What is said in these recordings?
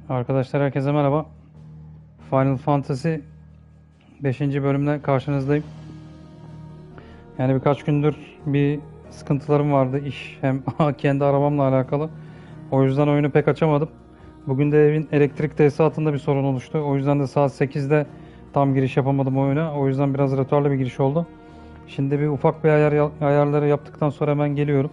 Arkadaşlar herkese merhaba. Final Fantasy 5. bölümle karşınızdayım. Yani birkaç gündür bir sıkıntılarım vardı, iş hem kendi arabamla alakalı. O yüzden oyunu pek açamadım. Bugün de evin elektrik tesisatında bir sorun oluştu. O yüzden de saat 8'de tam giriş yapamadım oyuna. O yüzden biraz retardlı bir giriş oldu. Şimdi bir ufak bir ayarları yaptıktan sonra hemen geliyorum.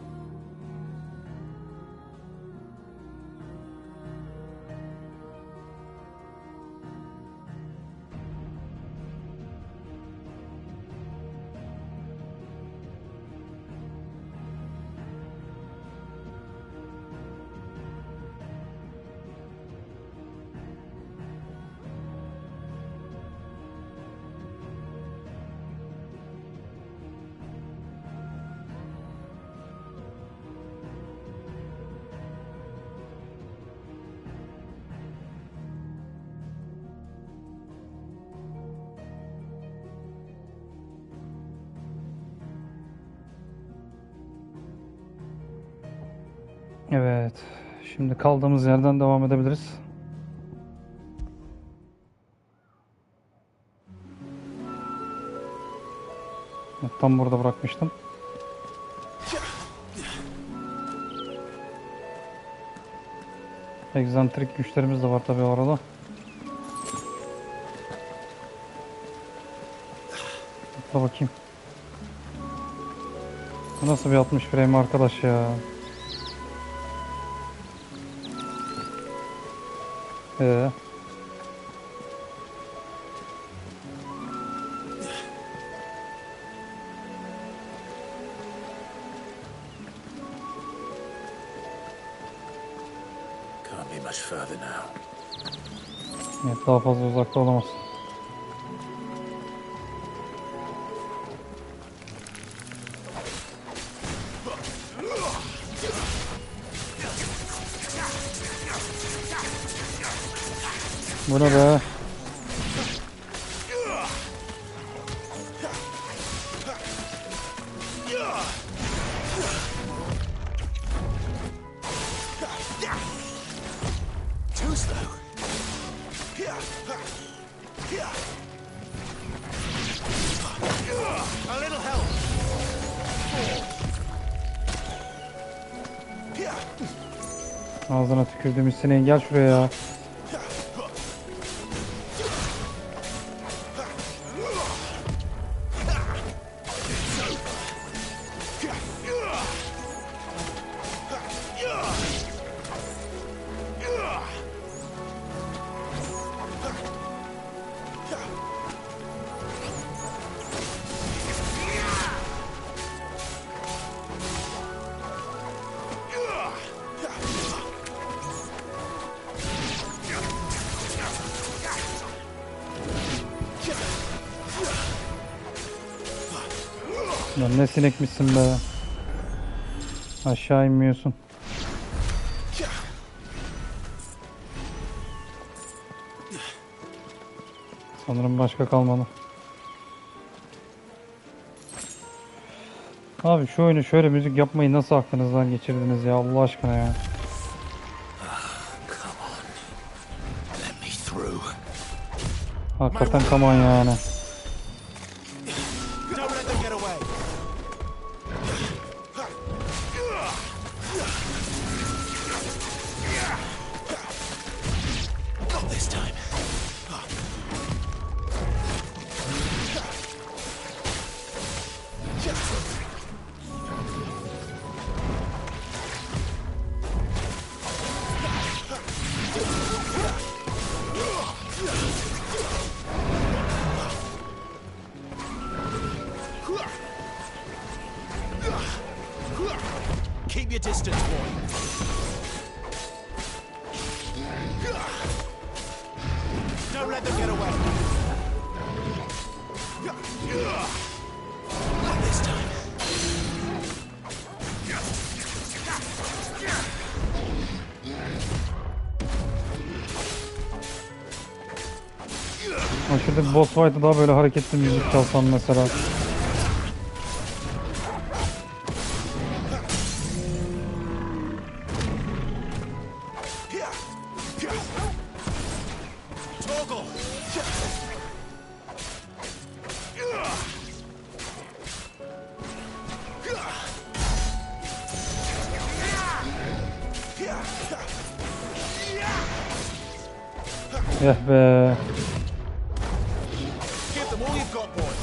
Evet. Şimdi kaldığımız yerden devam edebiliriz. Evet, tam burada bırakmıştım. Egzantrik güçlerimiz de var tabii o arada. Atla bakayım. Bu nasıl bir 60 frame arkadaş ya? Ee. Evet, daha fazla uzakta olamaz. Bu ne be? Ağzına tükürdüğüm sineğin, gel şuraya ya. Lan ne sinekmişsin be. Aşağı inmiyorsun. Sanırım başka kalmadı. Abi şu oyunu şöyle müzik yapmayı nasıl aklınızdan geçirdiniz ya, Allah aşkına ya. Hakikaten come on yani. Keep your distance, boy. Don't let them get away. Not this time. Aşırı boss fight'ı daha böyle hareketli müzik çalsan mesela. Toggle. Eh be. Give them all you've got, boy.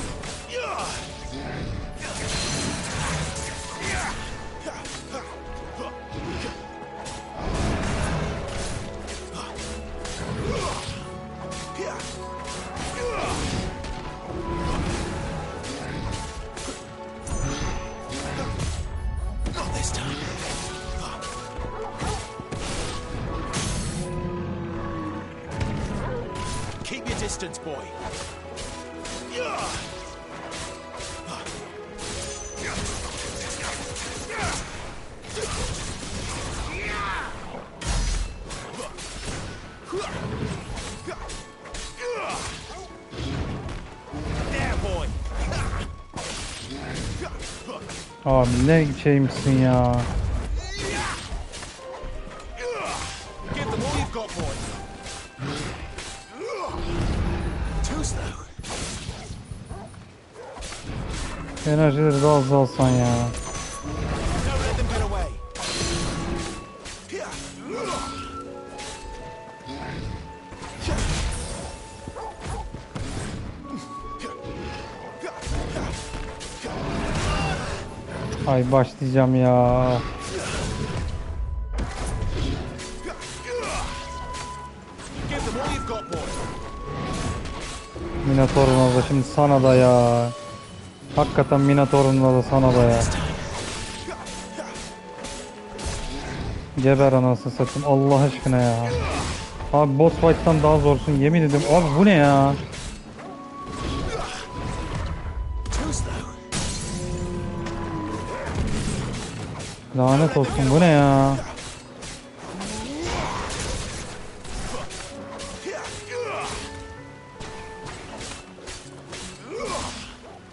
Not this time. Keep your distance, boy. There, boy. Abi ne şeymişsin ya. Give them all you've got, boy. Too slow. Enerjileri de azalsan ya. Don't let them get away. Ay başlayacağım ya. Give them all you've got, boy. Minotaur'un da şimdi sana da ya. Hakikaten Minotaur'un da sana da ya. Geber anasını satayım Allah aşkına ya. Abi boss fight'tan daha zorsun yemin ediyorum. Abi bu ne ya? Too slow. Lanet olsun bu ne ya?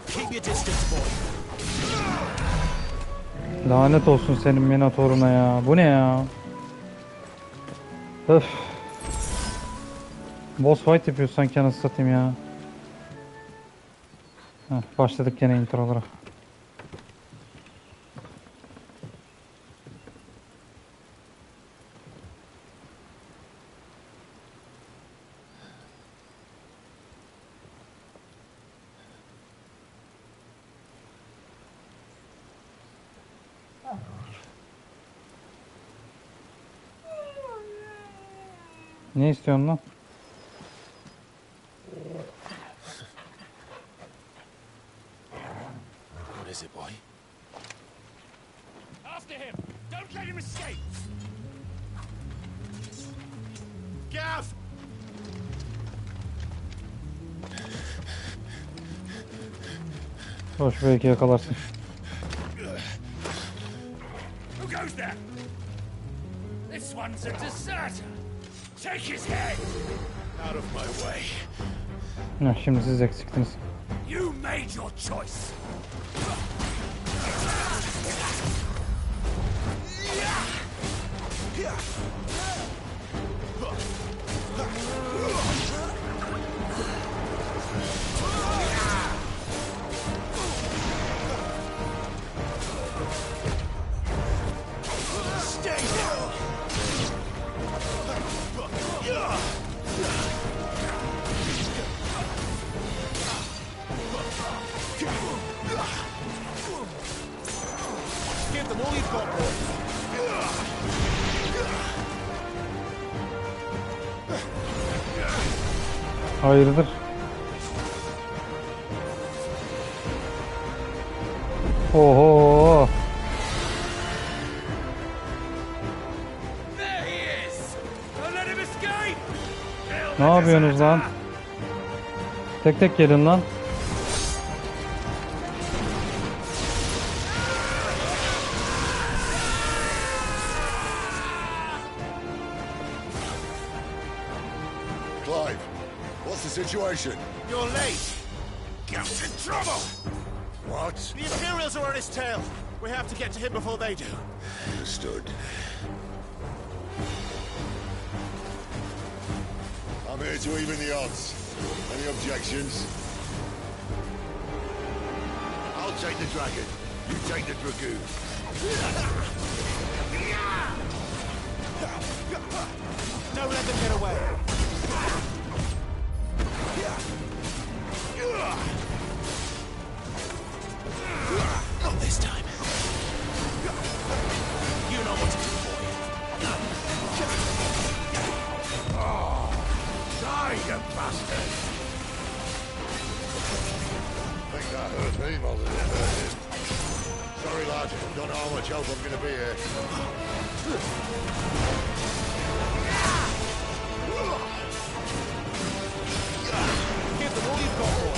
Keep your distance, boy. Lanet olsun senin Minotaur'una ya. Bu ne ya? Öf. Boss fight yapıyorsun sanki anasını satayım ya. Heh, başladık gene introlara. Ne istiyorsun lan? What is it, boy? After him! Don't let him escape! Gav! Hoş belki yakalarsın. Who goes there? This one's a deserter! Take his head! Out of my way. Heh, şimdi siz eksiktiniz. You made your choice! Stay there. Give them all you've got, boy. Hayırdır? Oho! There he is! Don't let him escape! Ne yapıyorsunuz lan? Tek tek gelin lan. Clive, what's the situation? You're late. Gav's in trouble! What? The Imperials are on his tail. We have to get to him before they do. Understood. I'm I'm here to even the odds. Any objections? I'll take the dragon. You take the dragoon. Don't let them get away. Not this time. You know what to do, boy. Die, you bastard! I think that hurt me more than it hurt him. Sorry, lad. Don't know how much help I'm going to be here. Give them all you've got, boy.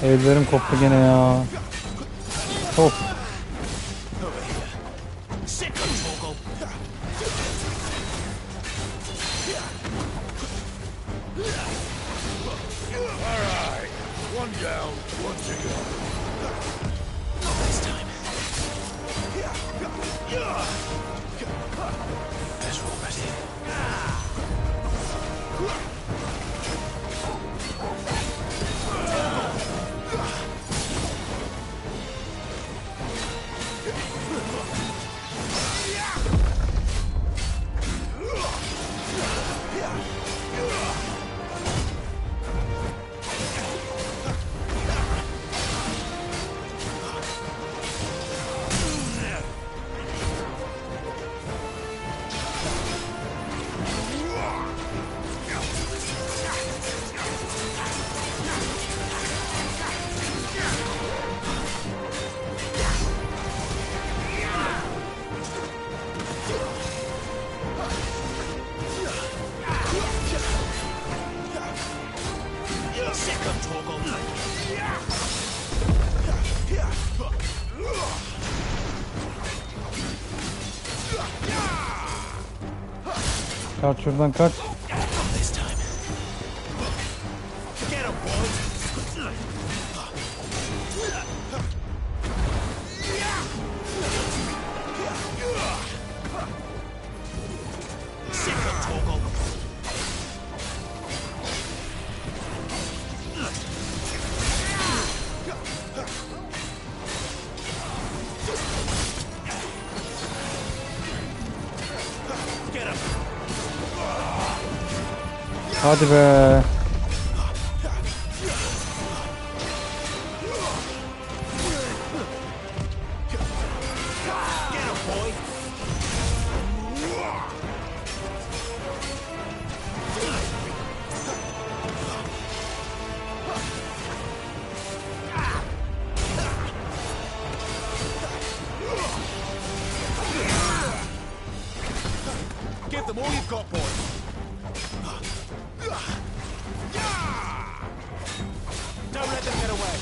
Ellerim koptu gene ya. Of. Sick of Torgal. All right. One down, one to go. Not this time. Guess we're all ready. Kaç şuradan kaç. This time. Get him, boys. Sick of Torgal. Get him. Hadi be. Get him, boy. Give them all you've got, boy. Don't let them get away.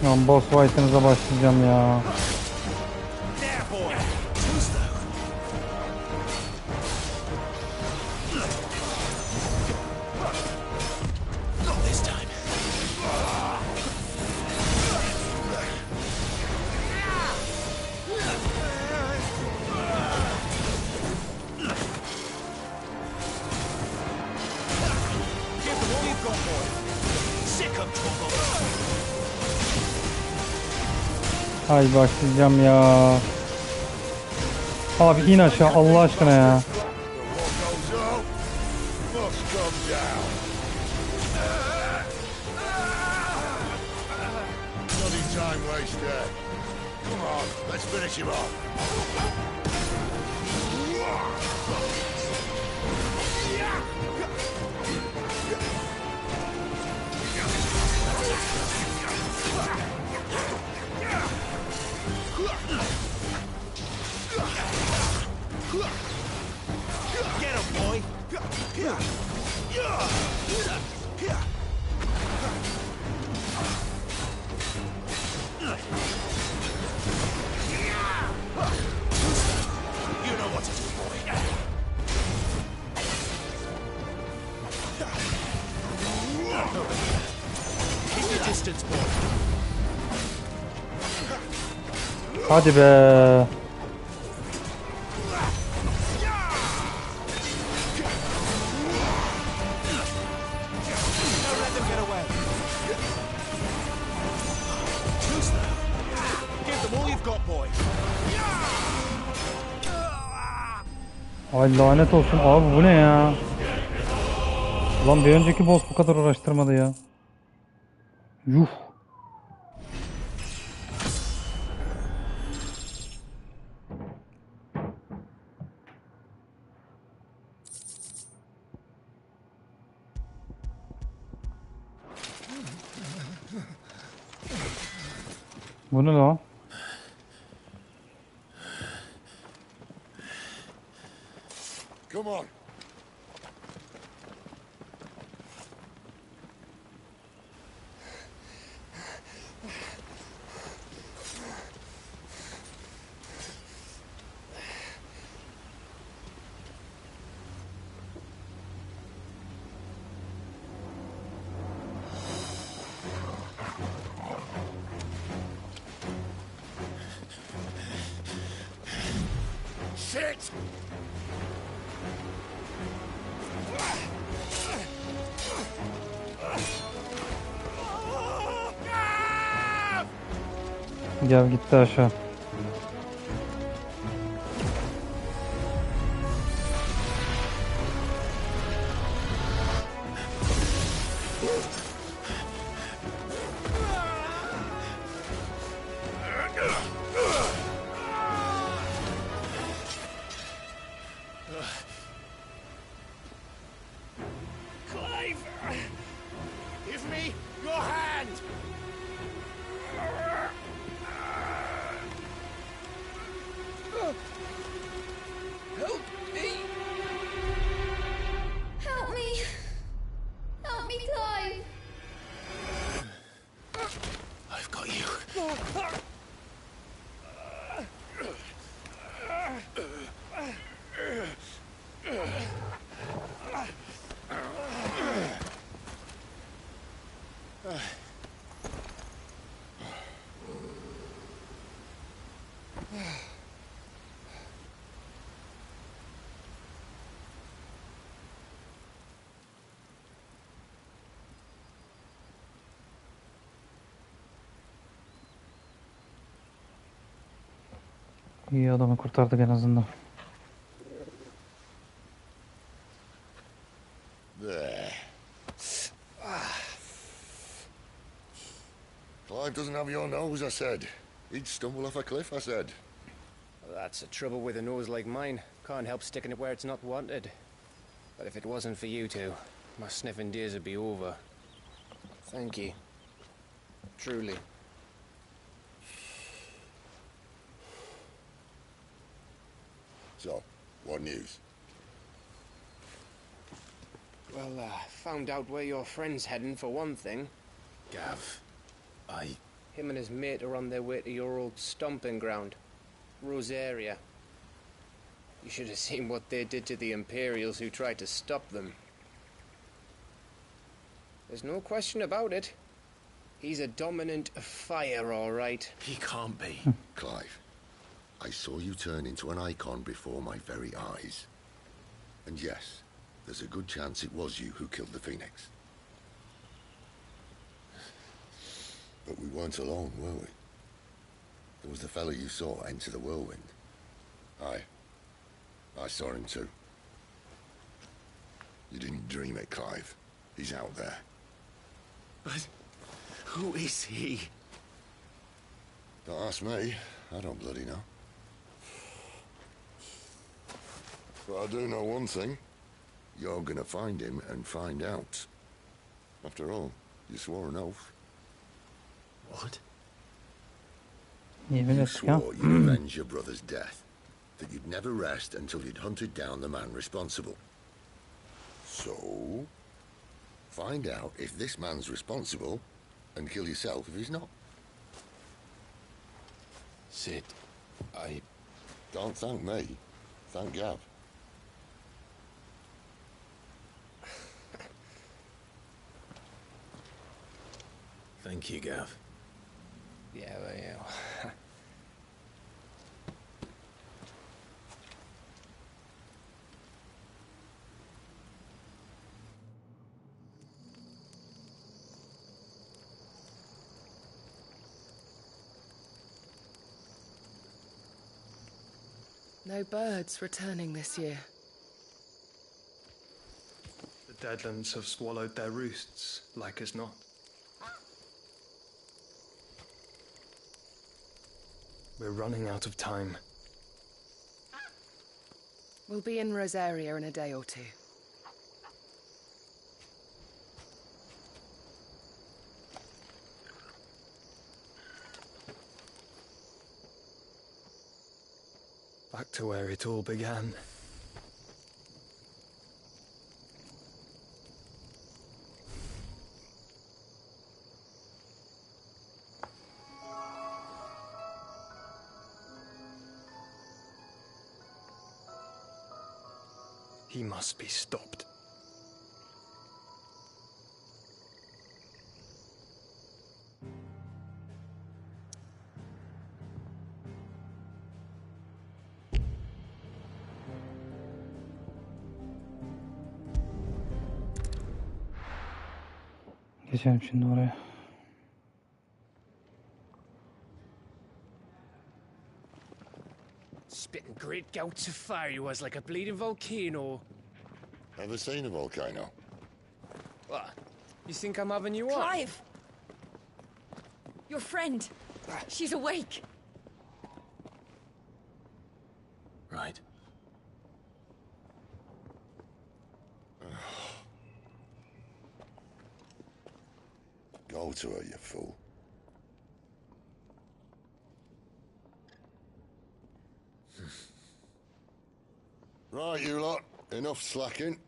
Lan boss fight'ınıza başlayacağım ya. There, boy. Too slow. Not this time. Give them all you've got, boy. Sick of trouble. Ay başlayacağım ya. Abi in aşağı Allah aşkına ya. But what goes up must come down. Bloody time waster. Come on, let's finish him off. Get him, boy. You know what to do, boy. Keep Keep your distance, boy. Hadi be. Don't let them get away. Who's there? Give them all you've got, boy. Ay lanet olsun abi, bu ne ya? Ulan bir önceki boss bu kadar uğraştırmadı ya. Yuh. Bu ne lan? Come on. Shit! Gel gitti aşağı. Clive! Give me your hand! Help me! Help me! Help me, Clive! I've got you. İyi, adamı kurtardık en azından. There. Clive doesn't have your nose, I said. He'd stumble off a cliff, I said. That's the trouble with a nose like mine. Can't help sticking it where it's not wanted. But if it wasn't for you two, my sniffing days would be over. Thank you. Truly. So, what news? Well, found out where your friend's heading for one thing. Gav, Him and his mate are on their way to your old stomping ground, Rosaria. You should have seen what they did to the Imperials who tried to stop them. There's no question about it. He's a dominant fire, all right. he can't be. Clive, I saw you turn into an Eikon before my very eyes. And yes, there's a good chance it was you who killed the Phoenix. But we weren't alone, were we? There was the fellow you saw enter the whirlwind. I saw him too. You didn't dream it, Clive. He's out there. But who is he? Don't ask me. I don't bloody know. But I do know one thing. You're gonna find him and find out. After all, you swore an oath. What? Yemin You ettik ya. swore you'd avenge your brother's death. That you'd never rest until you'd hunted down the man responsible. So, find out if this man's responsible and kill yourself if he's not. Sid, Don't thank me. Thank Gav. Thank you, Gav. Yeah, well, yeah. No birds returning this year. The Deadlands have swallowed their roosts, like as not. We're running out of time. We'll be in Rosaria in a day or two. Back to where it all began. He must be stopped. Geçelim şimdi oraya. Spitting great gouts of fire he was, like a bleeding volcano. Ever seen a volcano? What? You think I'm having you on? Clive! Your friend. She's awake. Right. Go to her, you fool. Right, you lot. Enough slacking.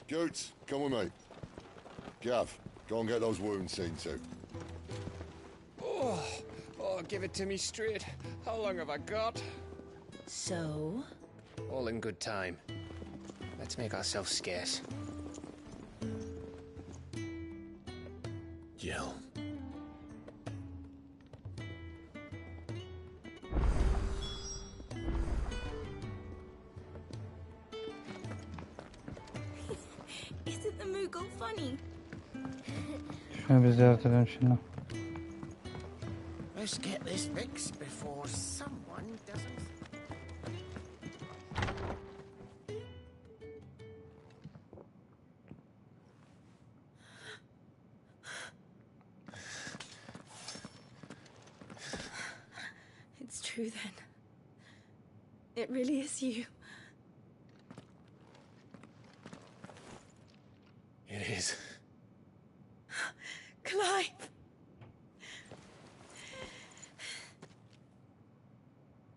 Goots, come with me. Gav, go and get those wounds seen to. Oh, give it to me straight. How long have I got? So? All in good time. Let's make ourselves scarce. Jill. Isn't the Moogle funny? Şunu bir ziyaret edelim şimdi. Let's get this fixed before someone doesn't. It's true then. It really is you. It is. Clive!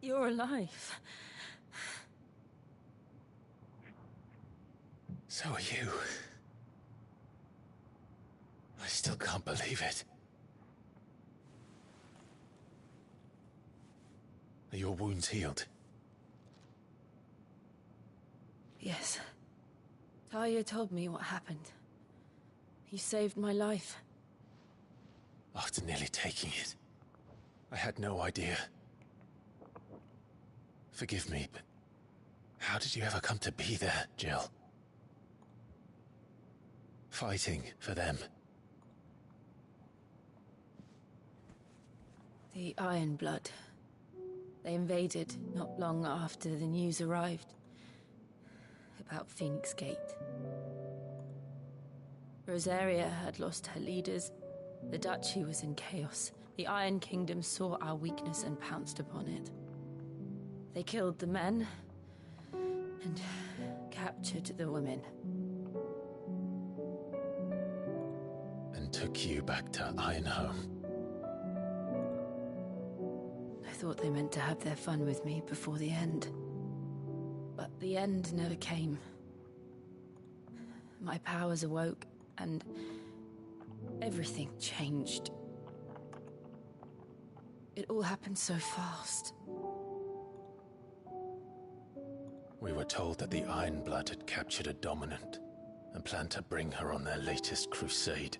You're alive. So are you. I still can't believe it. Are your wounds healed? Yes. Talia told me what happened. You saved my life. After nearly taking it, I had no idea. Forgive me, but how did you ever come to be there, Jill? Fighting for them. The Iron Blood. They invaded not long after the news arrived about Phoenix Gate. Rosaria had lost her leaders. The Duchy was in chaos. The Iron Kingdom saw our weakness and pounced upon it. They killed the men and captured the women. And took you back to Ironhome. I thought they meant to have their fun with me before the end. But the end never came. My powers awoke, and everything changed. It all happened so fast. We were told that the Iron Blood had captured a dominant and planned to bring her on their latest crusade.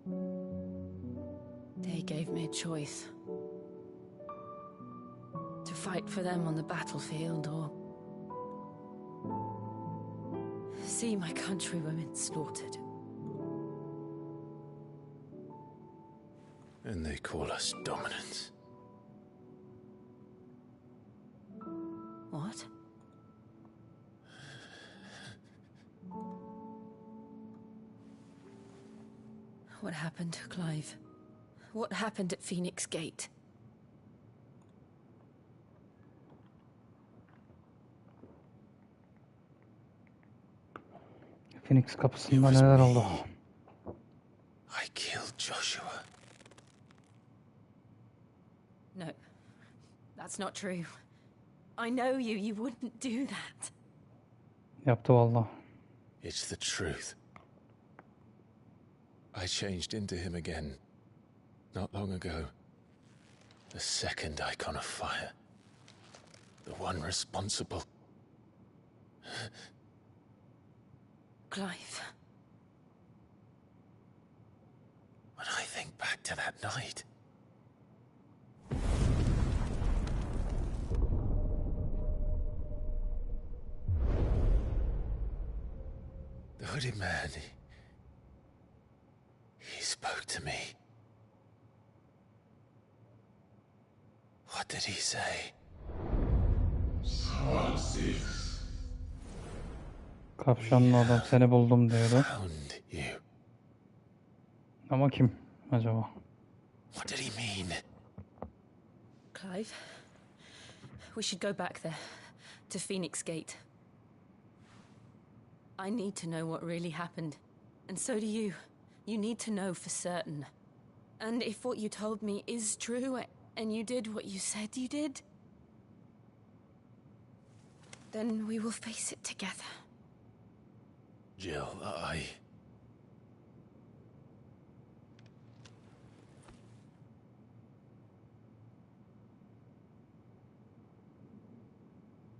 They gave me a choice. To fight for them on the battlefield or see my countrywomen slaughtered. And they call us dominants. What? What happened, Clive? What happened at Phoenix Gate? Phoenix kapısında neler oldu? I killed Joshua. No, that's not true. I know you. You wouldn't do that. Yaptı valla. It's the truth. I changed into him again, not long ago. The second Eikon of fire. The one responsible. Clive. When I think back to that night... The hooded man, he spoke to me. What did he say? Kapşonlu adam seni buldum diyordu. Found you. Ama kim acaba? What did he mean? Clive, we should go back there, to Phoenix Gate. I need to know what really happened. And so do you. You need to know for certain. And if what you told me is true, and you did what you said you did, then we will face it together. Jill,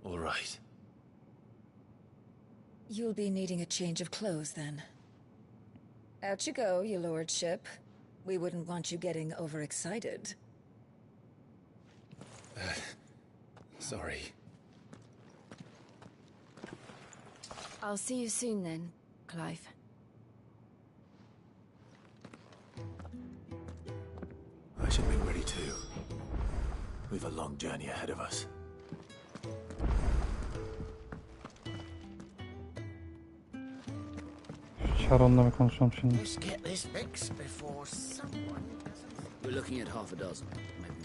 All right. You'll be needing a change of clothes, then. Out you go, your lordship. We wouldn't want you getting overexcited. Sorry. I'll see you soon then, Clive. I should be ready too. We've a long journey ahead of us. Sharon'la bir konuşalım şimdi. Let's get this fixed before someone doesn't. We're looking at half a dozen, maybe.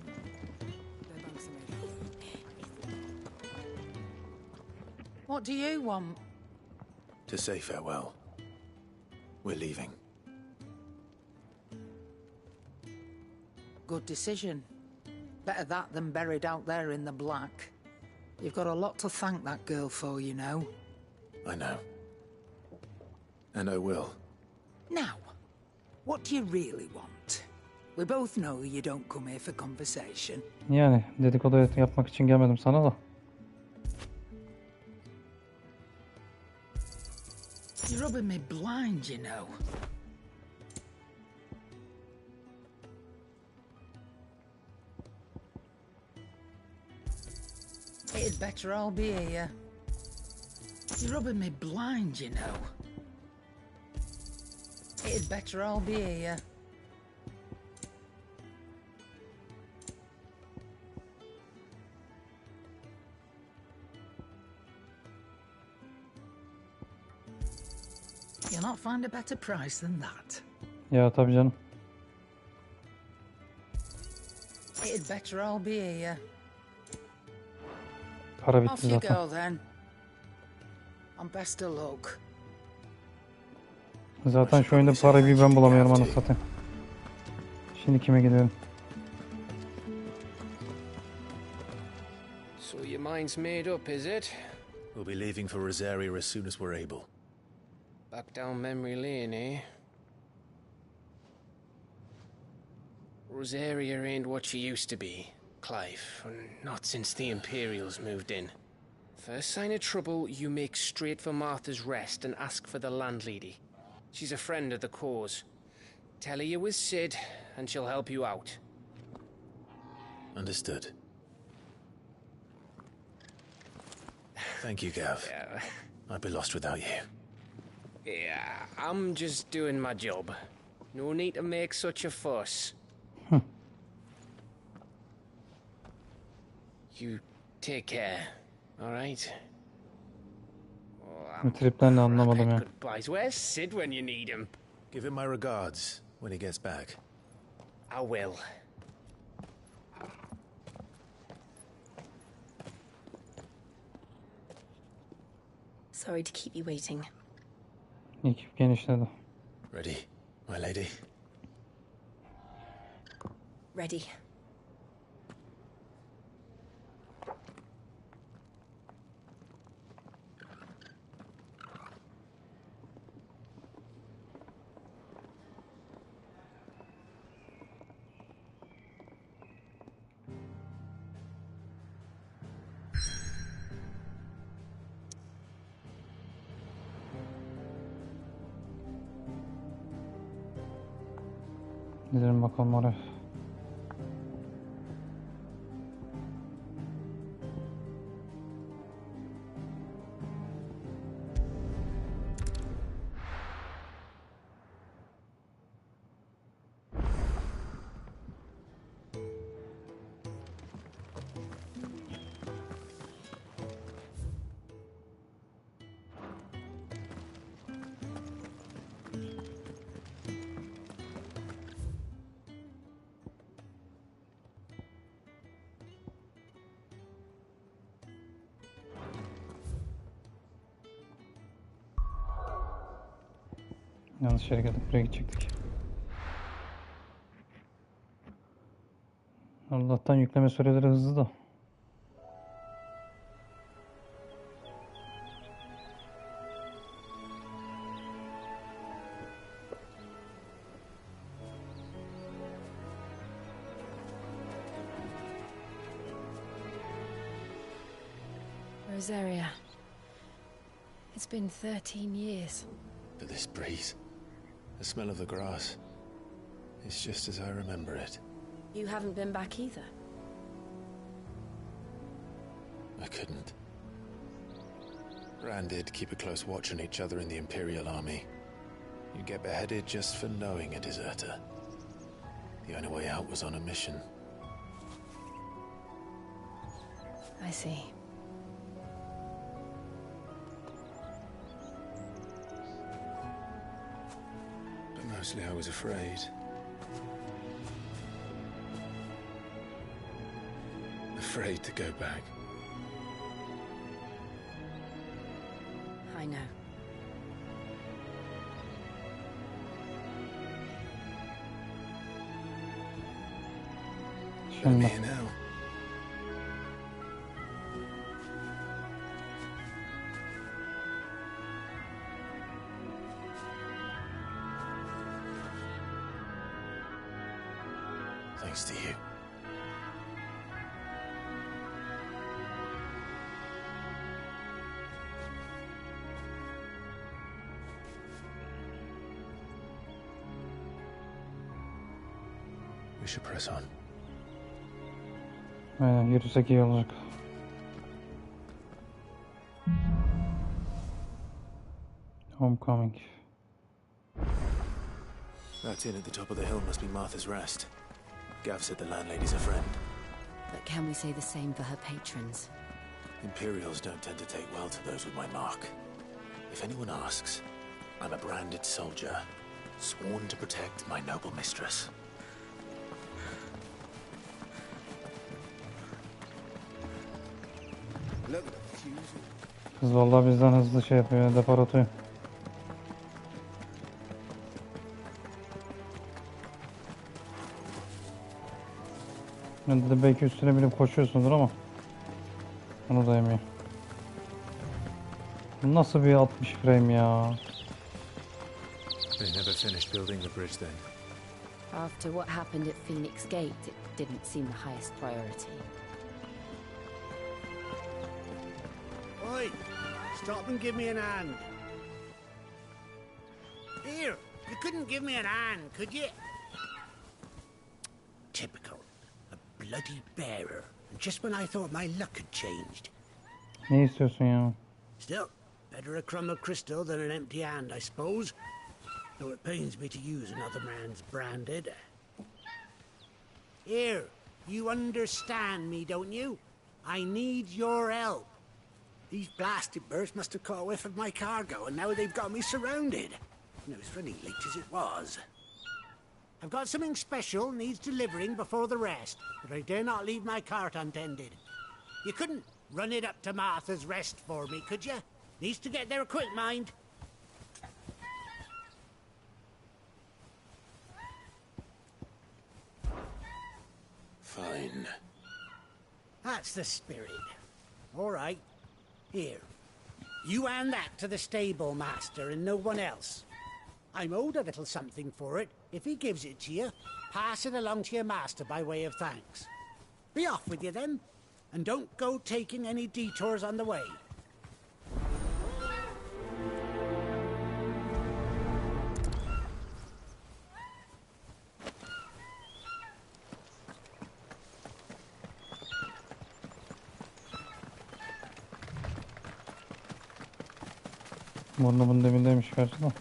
What do you want? To say farewell. We're leaving. Good decision. Better that than buried out there in the black. You've got a lot to thank that girl for, you know. I know. And I will. Now, what do you really want? We both know you don't come here for conversation. Yani dedikodu yapmak için gelmedim sana da. You're rubbing me blind, you know. It'd better all be here. You're rubbing me blind, you know. It'd better all be here. You'll not find a better price than that. Ya tabii canım. It'd better all be here. Para bitti Off you zaten. go then. And best of luck. Zaten şu oyunda parayı bir ben bulamıyorum anasını satayım. Şimdi kime gidiyorum? So your mind's made up, is it? We'll be leaving for Rosaria as soon as we're able. Back down memory lane, eh? Rosaria ain't what she used to be, Clive. Not since the Imperials moved in. First sign of trouble, you make straight for Martha's Rest and ask for the landlady. She's a friend of the cause. Tell her you was Sid, and she'll help you out. Understood. Thank you, Gav. Yeah. I'd be lost without you. Yeah, I'm just doing my job. No need to make such a fuss. You take care, all right? Bu tripten de anlamadım ya. Goodbyes. Where's Sid when you need him? Give him my regards when he gets back. I will. Sorry to keep you waiting. Ekip genişledi. Ready, my lady? Ready. Gidelim bakalım oraya. Yanlış yere geldik. Buraya gidecektik. Allah'tan yükleme süreleri hızlı da. Rosaria. It's been 13 years. But this breeze, the smell of the grass, it's just as I remember it. You haven't been back either. I couldn't. Rand did keep a close watch on each other in the Imperial Army. You get beheaded just for knowing a deserter. The only way out was on a mission. I see. But mostly I was afraid. Afraid to go back. I know. I'm here now. Thanks to you. We should press on. Aynen, yürüsek iyi olacak. Homecoming. That inn at the top of the hill must be Martha's Rest. Gav said the landlady's a friend. But can we say the same for her patrons? Imperials don't tend to take well to those with my mark. If anyone asks, I'm a branded soldier, sworn to protect my noble mistress. Kız vallahi bizden hızlı şey yapıyor, depar atıyor. Ben dedim belki üstüne binip koşuyorsundur ama onu da yemiyor. Bu nasıl bir 60 frame ya? They never finished building the bridge then. After what happened at Phoenix Gate, it didn't seem the highest priority. Oi! Stop and give me an hand. Here, You couldn't give me an hand, could you? Typical. A bloody bearer. Just when I thought my luck had changed. Ne istiyorsun ya? Still, better a crumb of crystal than an empty hand, I suppose. Though it pains me to use another man's branded. Here, you understand me, don't you? I need your help. These blasted birds must have caught a whiff of my cargo, and now they've got me surrounded. And it was running late as it was. I've got something special needs delivering before the rest, but I dare not leave my cart untended. You couldn't run it up to Martha's Rest for me, could you? Needs to get there quick, mind. Fine. That's the spirit. All right. Here. You hand that to the stable master and no one else. I'm owed a little something for it. If he gives it to you, pass it along to your master by way of thanks. Be off with you then, and don't go taking any detours on the way. Burnumun dibindeymiş gerçi de.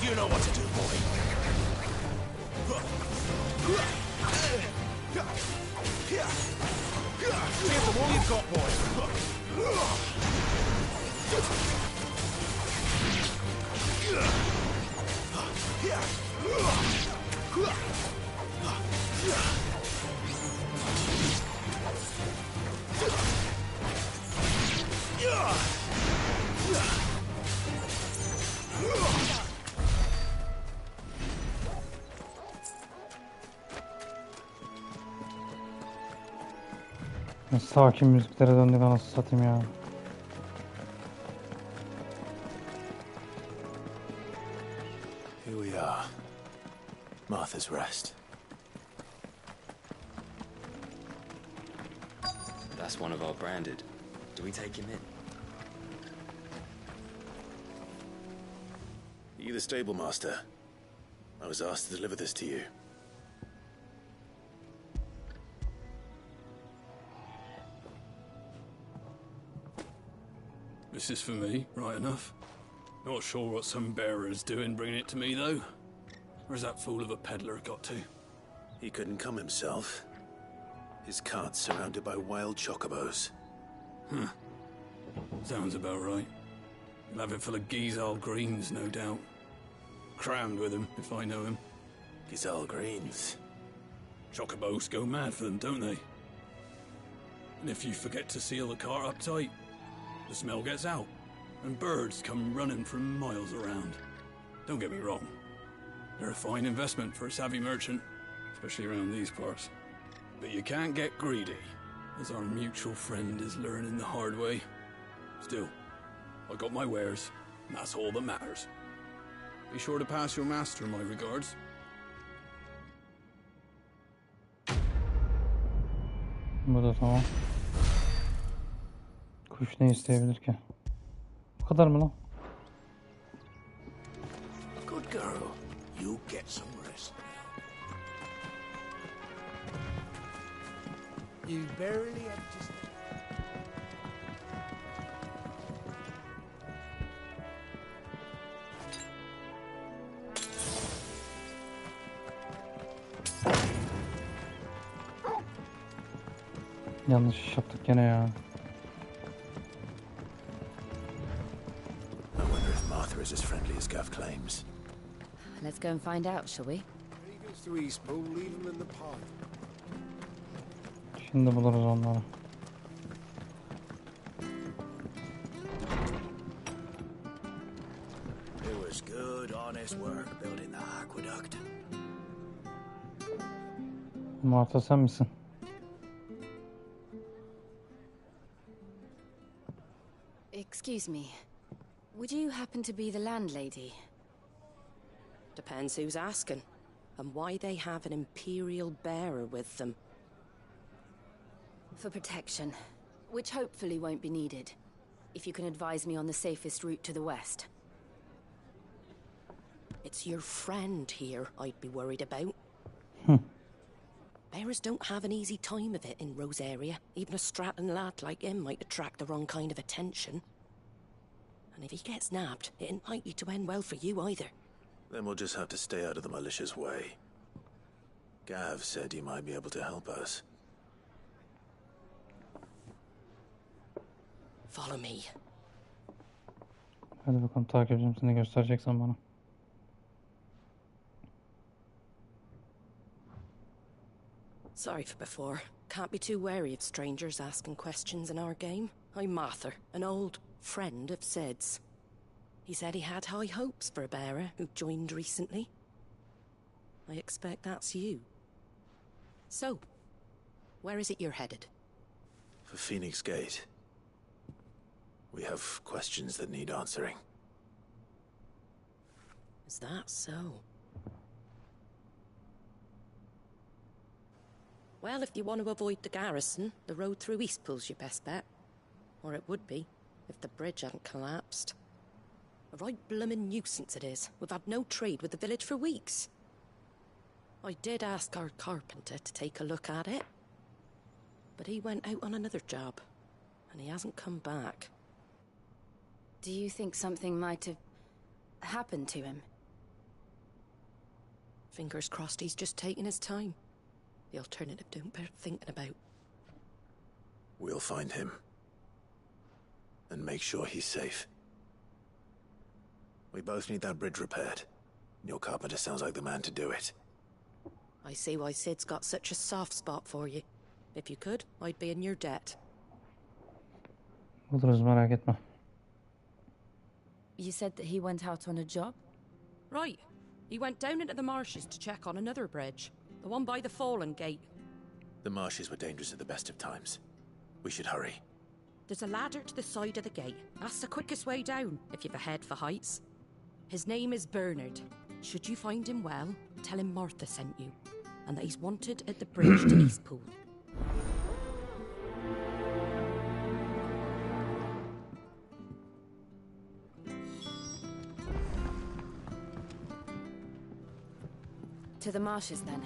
You know what to do, boy. Give them all you've got, boy. Sakin müziklere döndük anasını satayım ya. Here we are. Martha's Rest. That's one of our branded. Do we take him in? Are you the stable master? I was asked to deliver this to you. This is for me, right enough. Not sure what some bearer's doing bringing it to me, though. Where's that fool of a peddler got to? He couldn't come himself. His cart's surrounded by wild chocobos. Huh. Sounds about right. He'll have it full of Gizal greens, no doubt. Crammed with him, if I know him. Gizal greens? Chocobos go mad for them, don't they? And if you forget to seal the cart up tight, the smell gets out, and birds come running from miles around. Don't get me wrong. They're a fine investment for a savvy merchant, especially around these parts. But you can't get greedy, as our mutual friend is learning the hard way. Still, I got my wares, and that's all that matters. Be sure to pass your master my regards. Bu da tamam. Kuş ne isteyebilir ki? Bu kadar mı lan? Good girl. You get some rest. You barely have just... Yanlış iş yaptık gene ya. I wonder if Martha is as friendly as Gav claims. Let's go and find out, shall we? Şimdi buluruz onları. It was good, honest work building the aqueduct. Marta sen misin? Excuse me. Would you happen to be the landlady? Depends who's asking, and why they have an Imperial bearer with them. For protection, which hopefully won't be needed. If you can advise me on the safest route to the west. It's your friend here I'd be worried about. Bearers don't have an easy time of it in Rosaria. Even a Stratton lad like him might attract the wrong kind of attention. And if he gets nabbed, it ain't likely to end well for you either. Then we'll just have to stay out of the malicious way. Gav said he might be able to help us. Follow me. Hadi bakalım, takip edeceğim, seni göstereceksen bana. Sorry for before. Can't be too wary of strangers asking questions in our game. I'm Martha, an old friend of Sid's. He said he had high hopes for a bearer who joined recently. I expect that's you. So, where is it you're headed? For Phoenix Gate. We have questions that need answering. Is that so? Well, if you want to avoid the garrison, the road through Eastpool's your best bet. Or it would be, if the bridge hadn't collapsed. A right bloomin' nuisance it is. We've had no trade with the village for weeks. I did ask our carpenter to take a look at it. But he went out on another job, and he hasn't come back. Do you think something might have happened to him? Fingers crossed he's just taking his time. The alternative don't bear thinking about. We'll find him. And make sure he's safe. We both need that bridge repaired. Your carpenter sounds like the man to do it. I see why Sid's got such a soft spot for you. If you could, I'd be in your debt. Buluruz, merak etme. You said that he went out on a job? Right. He went down into the marshes to check on another bridge. The one by the Fallen Gate. The marshes were dangerous at the best of times. We should hurry. There's a ladder to the side of the gate. That's the quickest way down, if you've a head for heights. His name is Bernard. Should you find him well, tell him Martha sent you. And that he's wanted at the bridge to Eastpool. To the marshes, then.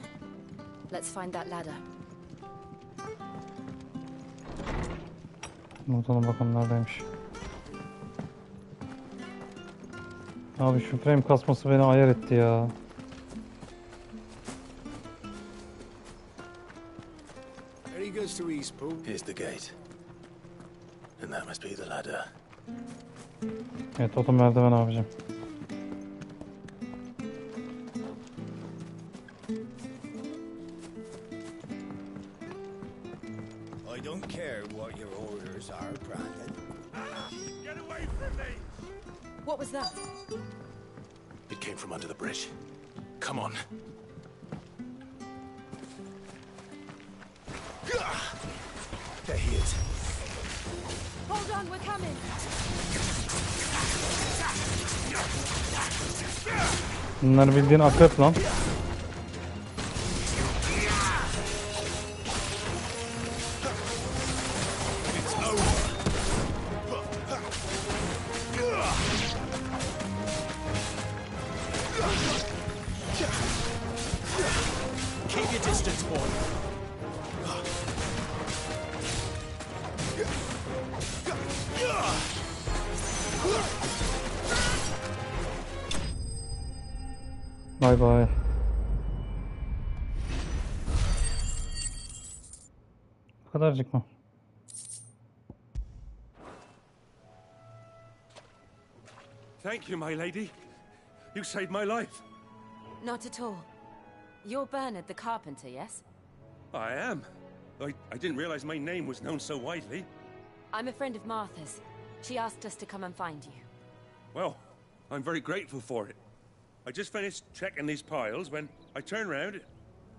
Let's find that ladder. Bakalım bakalım neredeymiş. Abi şu frame kasması beni ayar etti ya. There he goes to Eastpool. Here's the gate. And that must be the ladder. Evet, o da merdiven abicim. I don't care what your orders are, Brandon. Get away from me! What was that? It came from under the bridge. Come on. There he is. Hold on, we're coming! Bunlar bildiğin akrep lan. Keep your distance, boy. Bye bye. Bu kadarcık mı? Thank you, my lady. You saved my life. Not at all. You're Bernard the carpenter, yes? I am. I didn't realize my name was known so widely. I'm a friend of Martha's. She asked us to come and find you. Well, I'm very grateful for it. I just finished checking these piles when I turn round.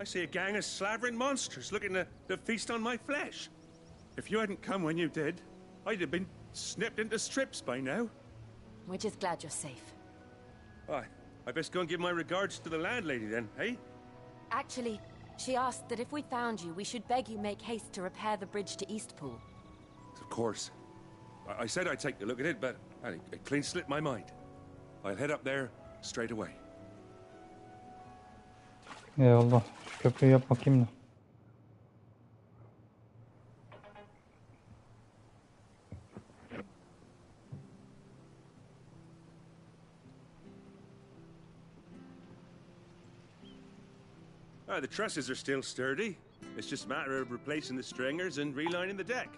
I see a gang of slavering monsters looking to feast on my flesh. If you hadn't come when you did, I'd have been snipped into strips by now. We're just glad you're safe. Why, I best go and give my regards to the landlady then, eh? Actually, she asked that if we found you, we should beg you make haste to repair the bridge to Eastpool. Of course. I said I'd take a look at it, but it clean slipped my mind. I'll head up there straight away. Eyvallah. Şu köprüyü yap bakayım da. The trusses are still sturdy. It's just a matter of replacing the stringers and relining the deck.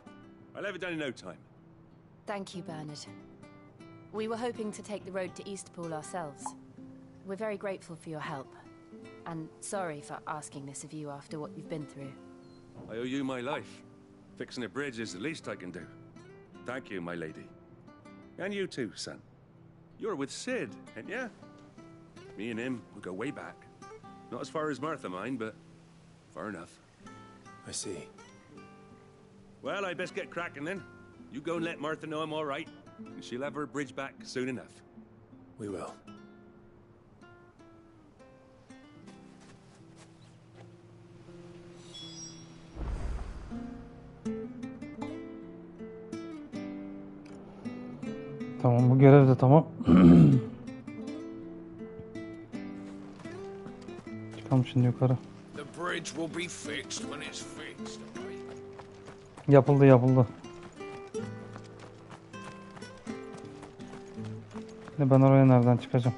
I'll have it done in no time. Thank you, Bernard. We were hoping to take the road to Eastpool ourselves. We're very grateful for your help. And sorry for asking this of you after what you've been through. I owe you my life. Fixing a bridge is the least I can do. Thank you, my lady. And you too, son. You're with Sid, ain't ya? Me and him, we go way back. Not as far as Martha, mind, but far enough. I see. Well, I best get cracking then. You go and let Martha know I'm all right, and she'll have her bridge back soon enough. We will. Tamam, bu görev de tamam. Çıkalım şimdi yukarı. The bridge will be fixed when it's fixed. Yapıldı, yapıldı. Şimdi ben oraya nereden çıkacağım?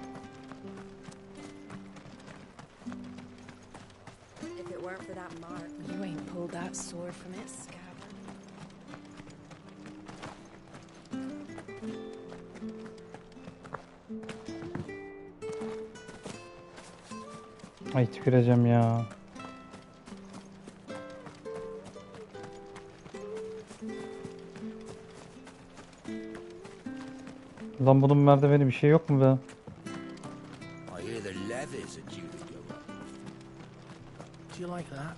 If it weren't for that mark, You ain't pulled that sword from its scabbard. Ay tüküreceğim ya. Lan bunun merdiveni bir şey yok mu be? I hear the levies are due to go up. Do you like that?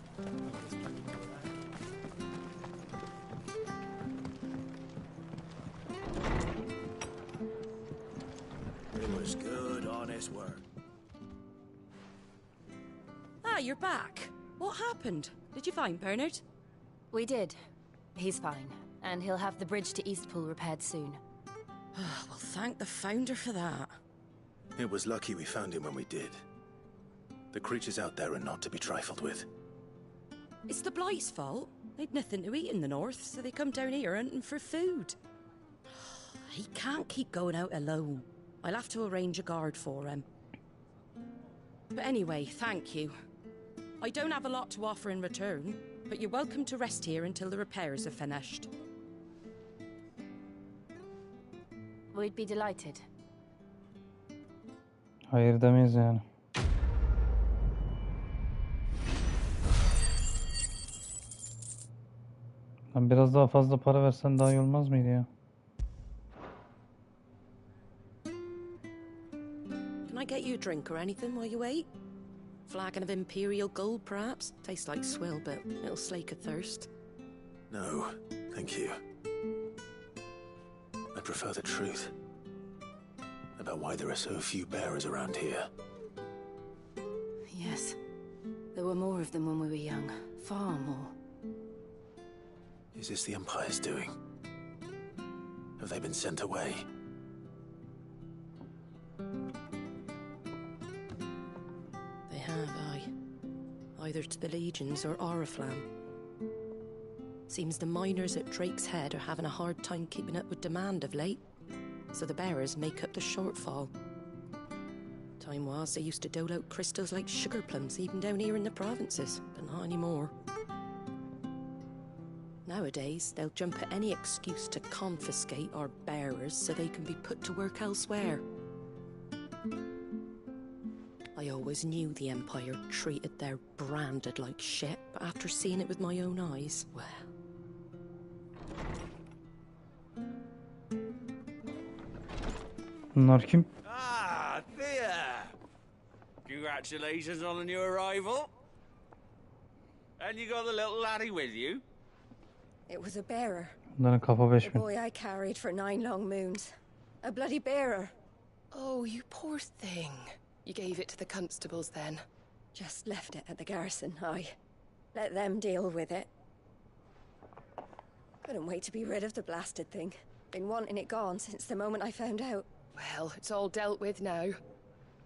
It was good, honest work. Ah, you're back. What happened? Did you find Bernard? We did. He's fine, and he'll have the bridge to Eastpool repaired soon. Well, thank the Founder for that. It was lucky we found him when we did. The creatures out there are not to be trifled with. It's the Blight's fault. They'd nothing to eat in the north, so they come down here hunting for food. He can't keep going out alone. I'll have to arrange a guard for him. But anyway, thank you. I don't have a lot to offer in return, but you're welcome to rest here until the repairs are finished. We'd be delighted. Hayır demeyiz yani. Lan biraz daha fazla para versen daha iyi olmaz mıydı ya? Can I get you a drink or anything while you wait? Flagon of Imperial Gold, perhaps? Tastes like swill, but it'll slake a thirst. No, thank you. I prefer the truth about why there are so few bearers around here. Yes. There were more of them when we were young. Far more. Is this the Empire's doing? Have they been sent away? They have, aye. Either to the Legions or Oriflamme. Seems the miners at Drake's Head are having a hard time keeping up with demand of late, so the bearers make up the shortfall. Time was they used to dole out crystals like sugar plums even down here in the provinces, but not anymore. Nowadays, they'll jump at any excuse to confiscate our bearers so they can be put to work elsewhere. I always knew the Empire treated their branded like shit, but after seeing it with my own eyes, well... Bunlar kim? Ah, Thea! Congratulations on the new arrival. And you got the little laddie with you? It was a bearer. Bunların kafa The 5000. boy I carried for 9 long moons. A bloody bearer. Oh, you poor thing. You gave it to the constables then? Just left it at the garrison, aye. Let them deal with it. Couldn't wait to be rid of the blasted thing. Been wanting it gone since the moment I found out. Well, it's all dealt with now.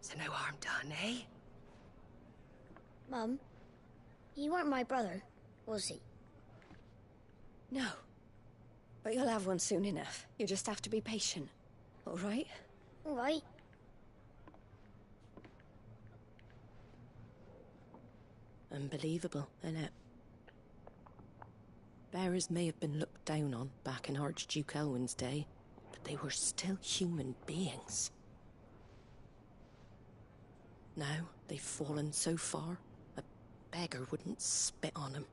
So no harm done, eh? Mum, you weren't my brother, was he? No. But you'll have one soon enough. You just have to be patient. All right? All right. Unbelievable, innit? Bearers may have been looked down on back in Archduke Elwin's day, but they were still human beings. Now they've fallen so far, a beggar wouldn't spit on them.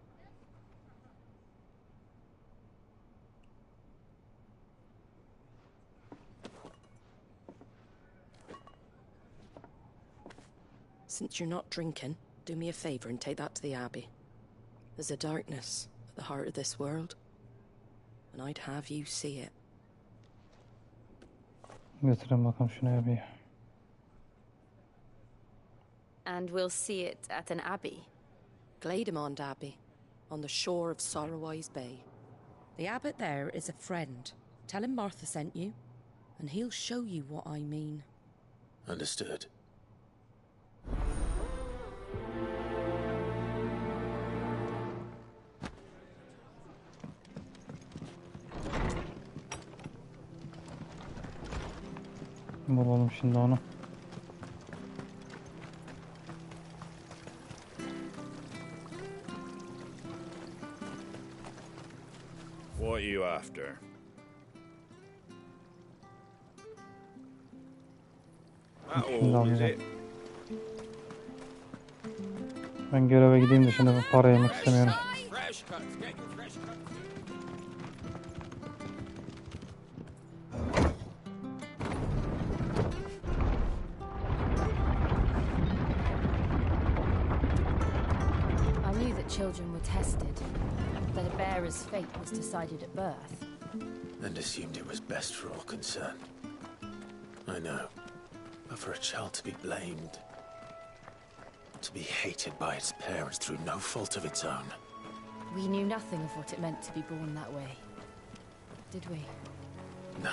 Since you're not drinking, do me a favor and take that to the Abbey. There's a darkness at the heart of this world, and I'd have you see it. Götürelim bakalım şunu Abbey'e. And we'll see it at an abbey? Glademond Abbey, on the shore of Sorrowwise Bay. The abbot there is a friend. Tell him Martha sent you, and he'll show you what I mean. Understood. Bulalım şimdi onu. What are you after? That all, is it? Ben göreve gideyim de şimdi para yemek istemiyorum. Fresh cuts, get your fresh cuts. I knew that children were tested, that a bearer's fate was decided at birth. And assumed it was best for all concerned. I know. But for a child to be blamed, to be hated by its parents through no fault of its own. We knew nothing of what it meant to be born that way, did we? No.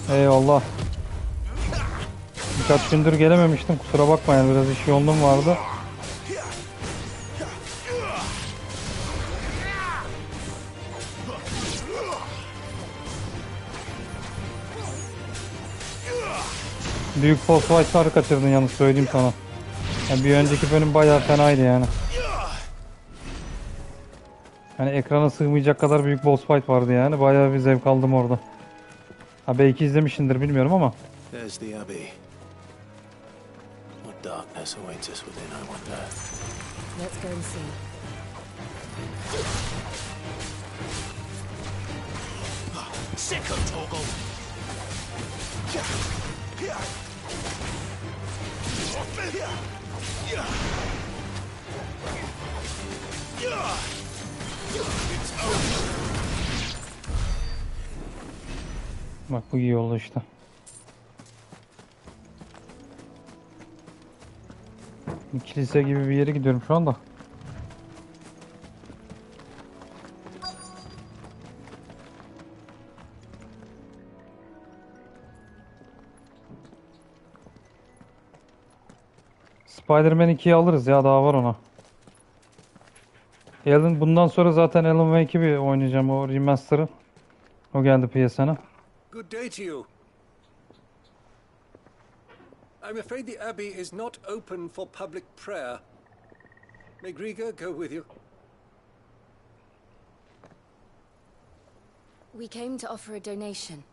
Eyvallah. Birkaç gündür gelememiştim. Kusura bakmayın, biraz iş yoğunluğum vardı. Büyük boss fight'ları kaçırdın yalnız, söyleyeyim sana. Yani bir önceki bölüm bayağı fenaydı yani. Yani ekrana sığmayacak kadar büyük boss fight vardı yani. Bayağı bir zevk aldım orada. Ha belki izlemişsindir bilmiyorum ama. There's the Abbey. What darkness awaits us within, I wonder. Let's go and see. Sicko toggle. Bak bu iyi oldu işte. Bir kilise gibi bir yere gidiyorum şu anda. Spider-Man 2'yi alırız ya, daha var ona. Alan, bundan sonra zaten Alan Wake'i bir oynayacağım, o remaster'ı. O geldi PSN'e. Good day to you. I'm afraid the Abbey is not open for public prayer. May Griga go with you? We came to offer a donation.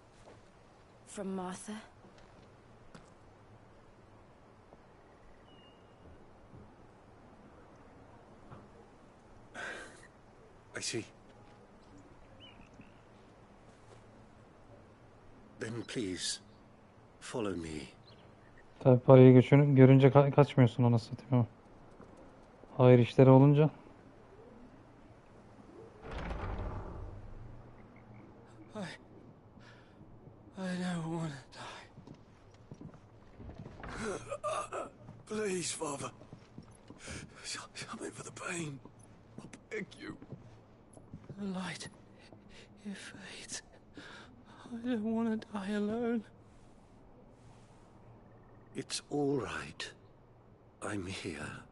From Martha. I see. Then please, follow me. Tabii parayı görünce kaçmıyorsun anasını satayım ama. Hayır işleri olunca. I don't want to die. Please, Father. Show me for the pain. I'll beg you. The light, it fades. I don't want to die alone. It's all right. I'm here.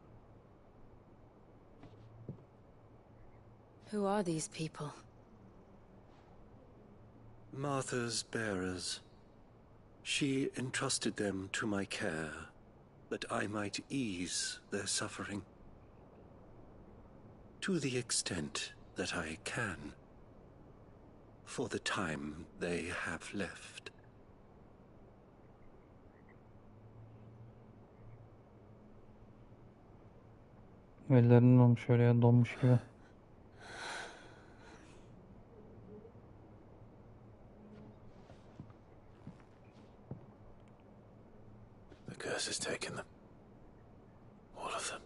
Who are these people? Martha's bearers. She entrusted them to my care, that I might ease their suffering. To the extent that I can. For the time they have left. Ellerinin olmuş öyle ya, donmuş gibi. The curse has taken them. All of them.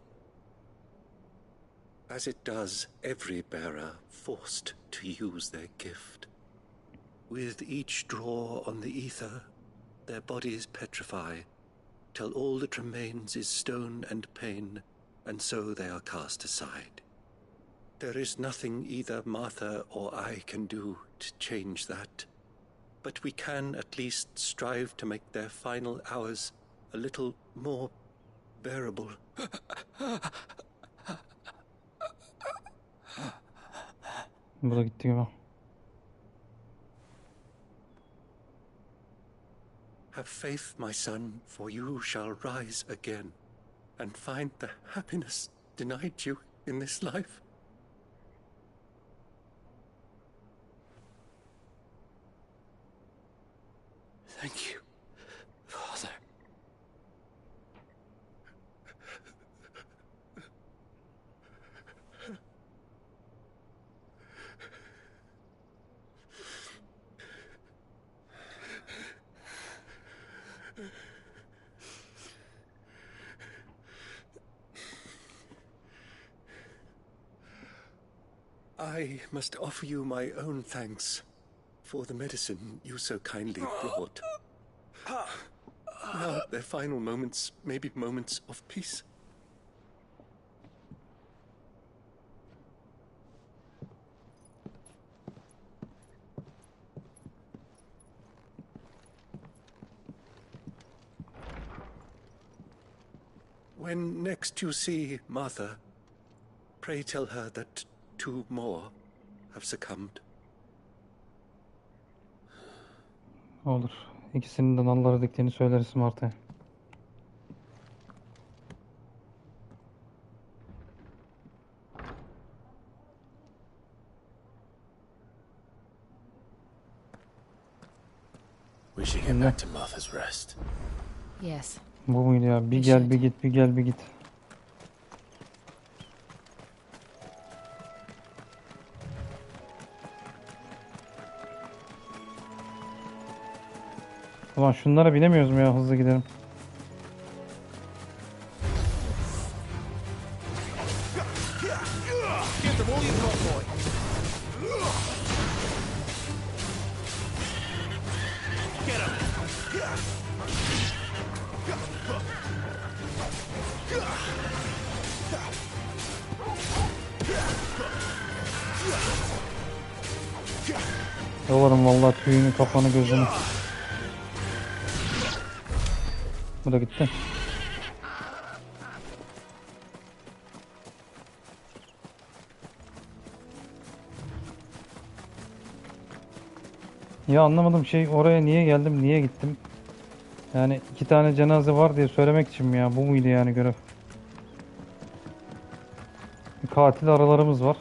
As it does every bearer forced to use their gift. With each draw on the ether, their bodies petrify, till all that remains is stone and pain, and so they are cast aside. There is nothing either Martha or I can do to change that, but we can at least strive to make their final hours a little more bearable. Bu da gitti gibi. Have faith, my son, for you shall rise again, and find the happiness denied you in this life. Thank you, Father. I must offer you my own thanks for the medicine you so kindly brought. Now their final moments may be moments of peace. When next you see Martha, pray tell her that 2 more have succumbed. Olur. İkisinin de nalları diktiğini söyleriz Marta'ya. We should get back to Martha's rest. Yes. Bu muydu ya? Bir gel bir git, bir gel bir git. Ulan şunlara binemiyoruz mu ya? Hızlı gidelim. Yolarım vallahi tüyünü, kafanı, gözünü. Bu da gitti. Ya anlamadım oraya niye geldim, niye gittim? Yani 2 tane cenaze var diye söylemek için mi ya? Bu muydu yani görev? Bir katil aralarımız var.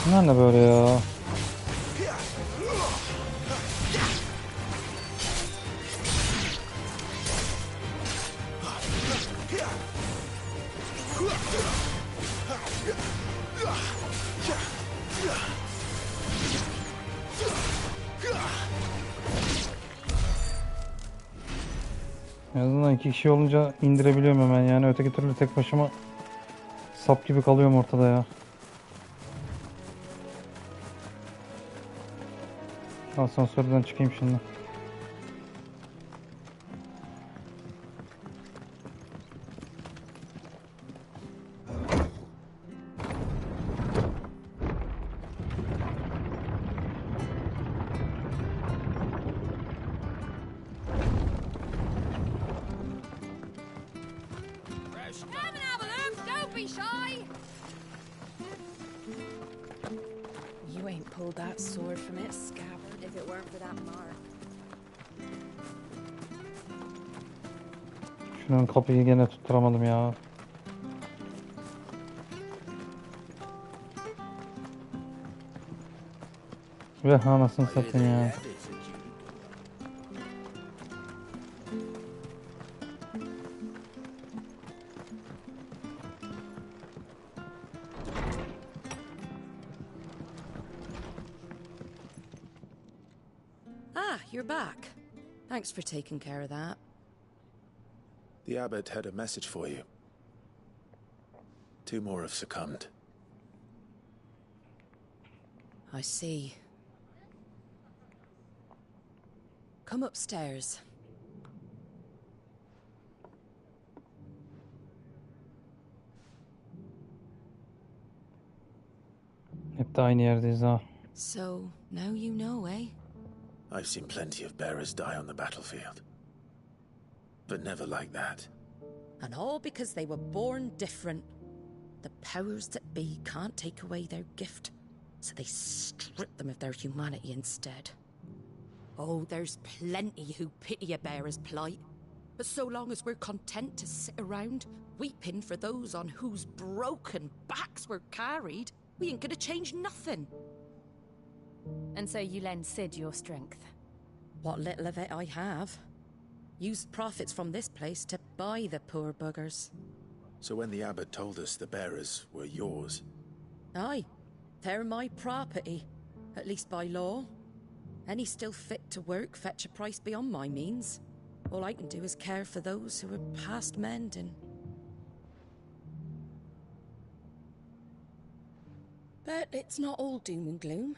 Bunlar ne böyle ya? En azından 2 kişi olunca indirebiliyorum hemen, yani öteki türlü tek başıma sap gibi kalıyorum ortada ya. Asansörden çıkayım şimdi. Don't be shy! You ain't pulled that sword from its scabbard if it weren't for that mark. Şunun kapıyı gene tutturamadım ya. Ve anasını satayım ya. Ah, you're back. Thanks for taking care of that. The abbot had a message for you. 2 more have succumbed. I see. Come upstairs. Hep de aynı yerdeyiz ha. So, now you know, eh? I've seen plenty of bearers die on the battlefield. But never like that. And all because they were born different. The powers that be can't take away their gift, so they strip them of their humanity instead. Oh, there's plenty who pity a bearer's plight. But so long as we're content to sit around, weeping for those on whose broken backs we're carried, we ain't gonna change nothing. And so you lend Sid your strength? What little of it I have. Used profits from this place to buy the poor buggers. So when the abbot told us the bearers were yours... Aye, they're my property, at least by law. Any still fit to work fetch a price beyond my means. All I can do is care for those who are past mending. But it's not all doom and gloom.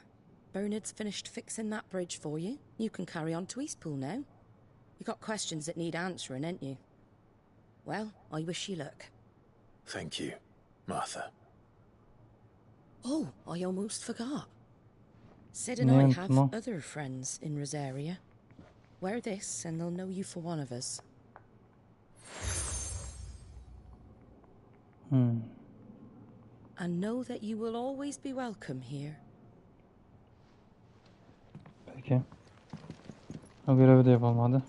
Bernard's finished fixing that bridge for you. You can carry on to Eastpool now. You got questions that need answering, ain't you? Well, I wish you luck. Thank you, Martha. Oh, I almost forgot. Sid and I have other friends in Rosaria. Wear this and they'll know you for one of us. And know that you will always be welcome here. Peki. O görevi de yapalım hadi.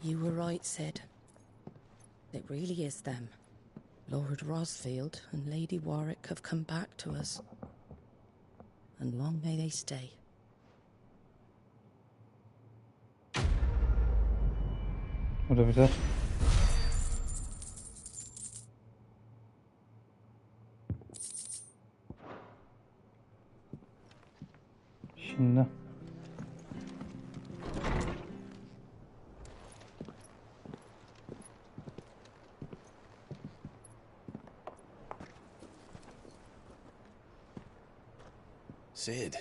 You were right, Sid. It really is them. Lord Rosfield and Lady Warwick have come back to us. And long may they stay. Bu da güzel. Şimdi. Sid.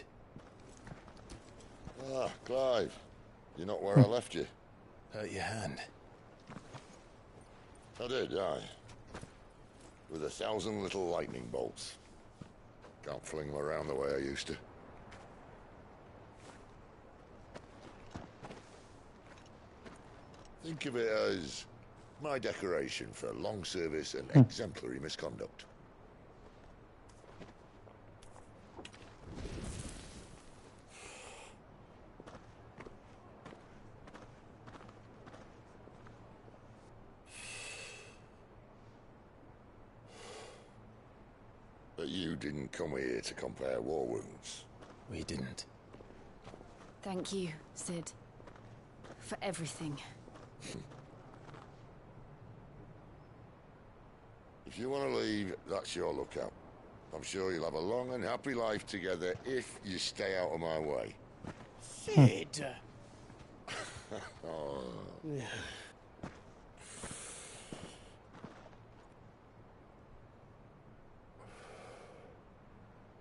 Ah, Clive. You're not where I left you. Hurt your hand. I did, aye. With 1,000 little lightning bolts. Can't fling them around the way I used to. Think of it as my decoration for long service and exemplary misconduct. you didn't come here to compare war wounds. We didn't. Thank you, Sid. For everything. If you want to leave, that's your lookout. I'm sure you'll have a long and happy life together if you stay out of my way. Sid! Oh.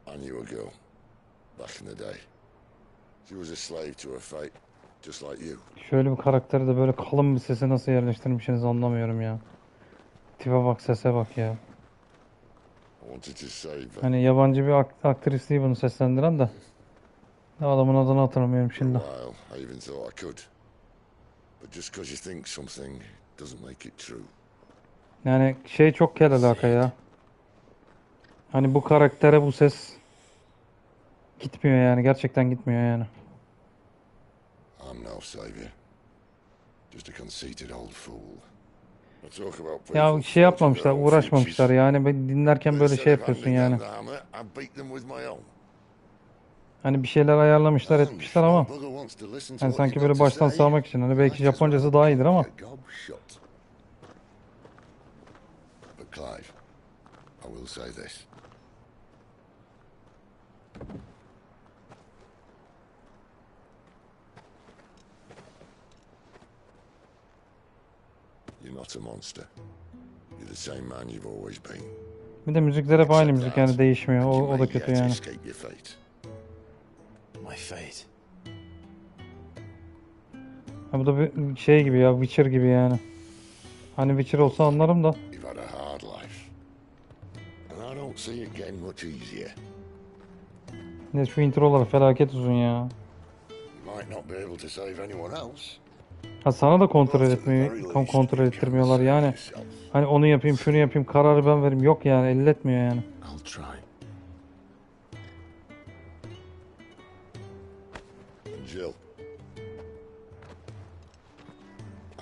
I knew a girl back in the day. She was a slave to her fate, just like you. Şöyle bir karakteri de böyle kalın bir sese nasıl yerleştirmişsiniz anlamıyorum ya. Tipe bak, sese bak ya. Hani yabancı bir aktris değil bunu seslendiren de. Adamın adını hatırlamıyorum şimdi. I even thought I could. But just because you think something doesn't make it true. Yani şey çok kel alaka ya. Hani bu karaktere bu ses gitmiyor yani. Gerçekten gitmiyor yani. I'm no savior. Just a conceited old fool. Ya şey yapmamışlar, uğraşmamışlar yani. Ben dinlerken böyle şey yapıyorsun yani. Hani bir şeyler ayarlamışlar, etmişler ama yani sanki böyle baştan sağmak için. Hani belki Japoncası daha iyidir ama. But Clive, I will say this. You're not a monster. You're the same man you've always been. Bir de müzikler hep aynı müzik yani, değişmiyor. O da kötü yani. My fate. Ha, bu da bir şey gibi ya, Witcher gibi yani. Hani Witcher olsa anlarım da. You've had a hard life. And I don't see it getting much easier. Ne şu introlar felaket uzun ya. You might not be able to save anyone else. Ha, sana da kontrol ettirmiyorlar yani. Hani onu yapayım, şunu yapayım, kararı ben vereyim. Yok yani, elletmiyor yani. I'll try. And Jill.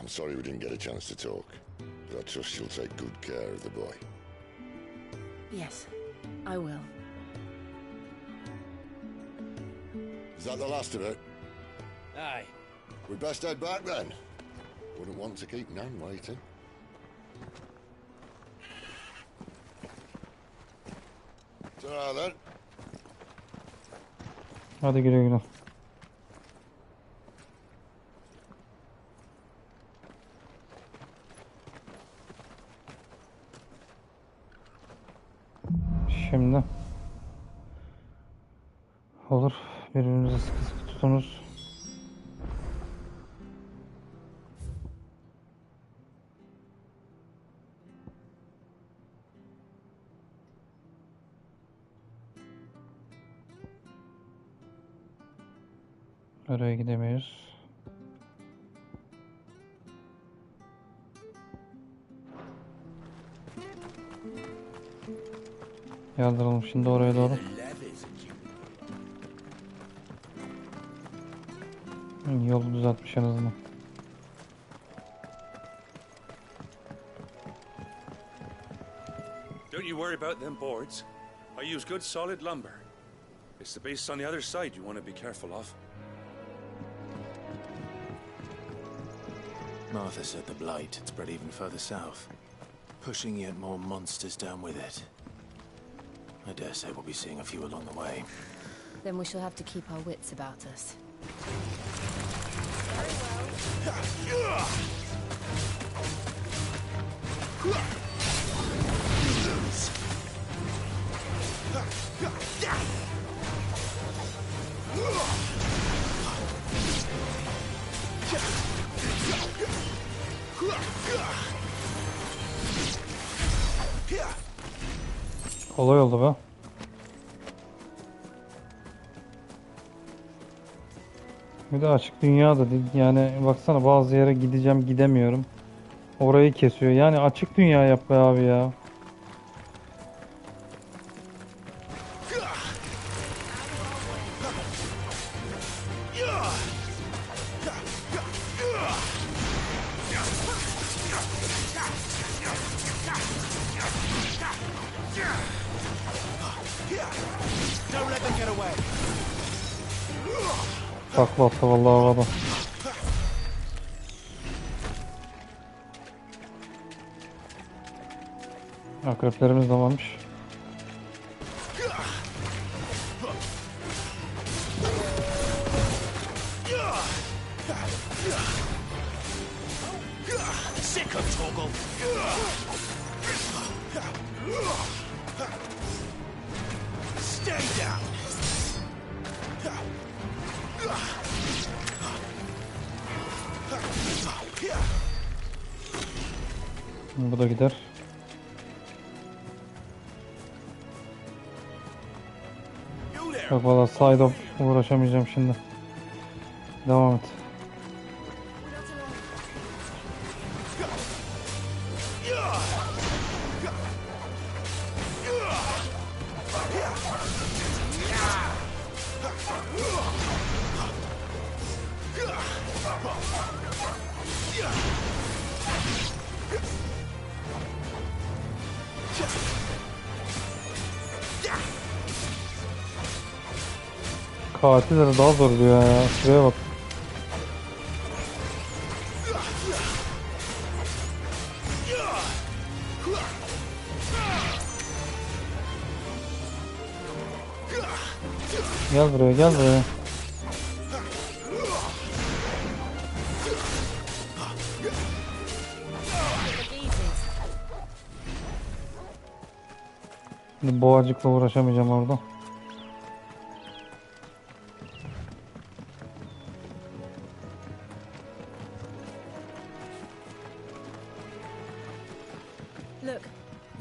I'm sorry we didn't get a chance to talk. But I trust she'll take good care of the boy. Yes, I will. Is that the last of it? Aye. We best head back then. Wouldn't want to keep Nan waiting. Ta-ra then. Hadi güle güle. Şimdi olur, birbirinize sıkı sıkı tutunuz. Oraya gidemiyoruz. Yardıralım şimdi oraya doğru. Yolu düzeltmiş en azından. Don't you worry about them boards. I use good solid lumber. It's the base on the other side you want to be careful of. Martha said the blight had spread even further south, pushing yet more monsters down with it. I dare say we'll be seeing a few along the way. Then we shall have to keep our wits about us. Kolay oldu be. Bir de açık dünya da değil. Yani baksana, bazı yere gideceğim, gidemiyorum. Orayı kesiyor. Yani açık dünya yap be abi ya. Takla attı vallahi havada. Akreplerimiz de varmış. Bu da gider. Bak valla side uğraşamayacağım şimdi. Devam et. Katilleri daha zor diyor ya. Şuraya bak. Gel buraya, gel buraya. Şimdi boğacıkla uğraşamayacağım orada.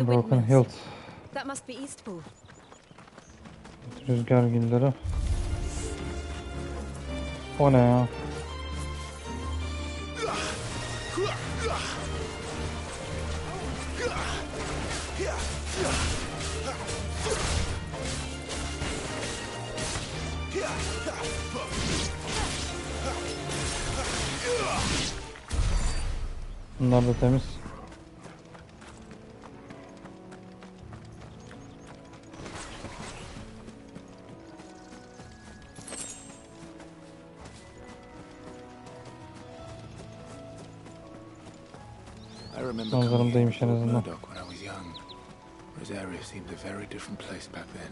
Broken Hilt. That must be Eastpool. Rüzgar gülleri. O ne ya? Bunlar da temiz. Manzaramdaymış en azından. Rosaria seemed a very different place back then.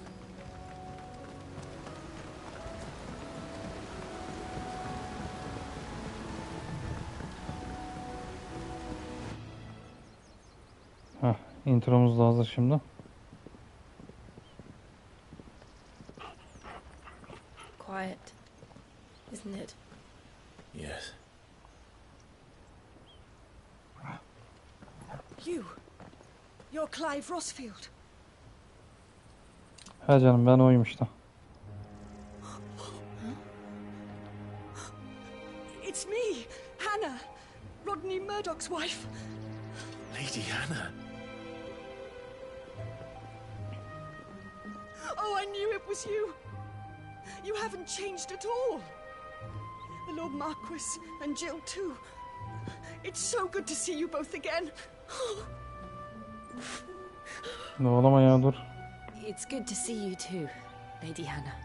Heh, intromuz da hazır şimdi. Quiet, isn't it? Yes. You're Clive Rosfield. Ha canım ben oyum işte. It's me, Hannah, Rodney Murdoch's wife. Lady Hannah. Oh, I knew it was you. You haven't changed at all. The Lord Marquis and Jill too. It's so good to see you both again. Ne olama ya dur. It's good to see you too, Lady Hannah.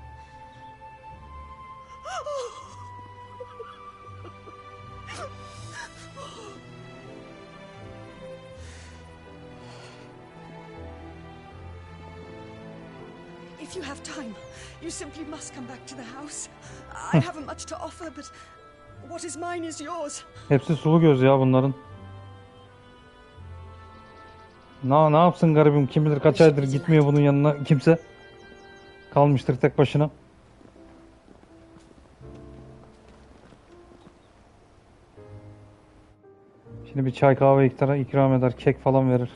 If you have time, you simply must come back to the house. I haven't much to offer, but what is mine is yours. Hepsi sulu göz ya bunların. Ne yapsın garibim, kim bilir kaç aydır gitmiyor bunun yanına kimse. Kalmıştır tek başına. Şimdi bir çay kahve iktara ikram eder, kek falan verir.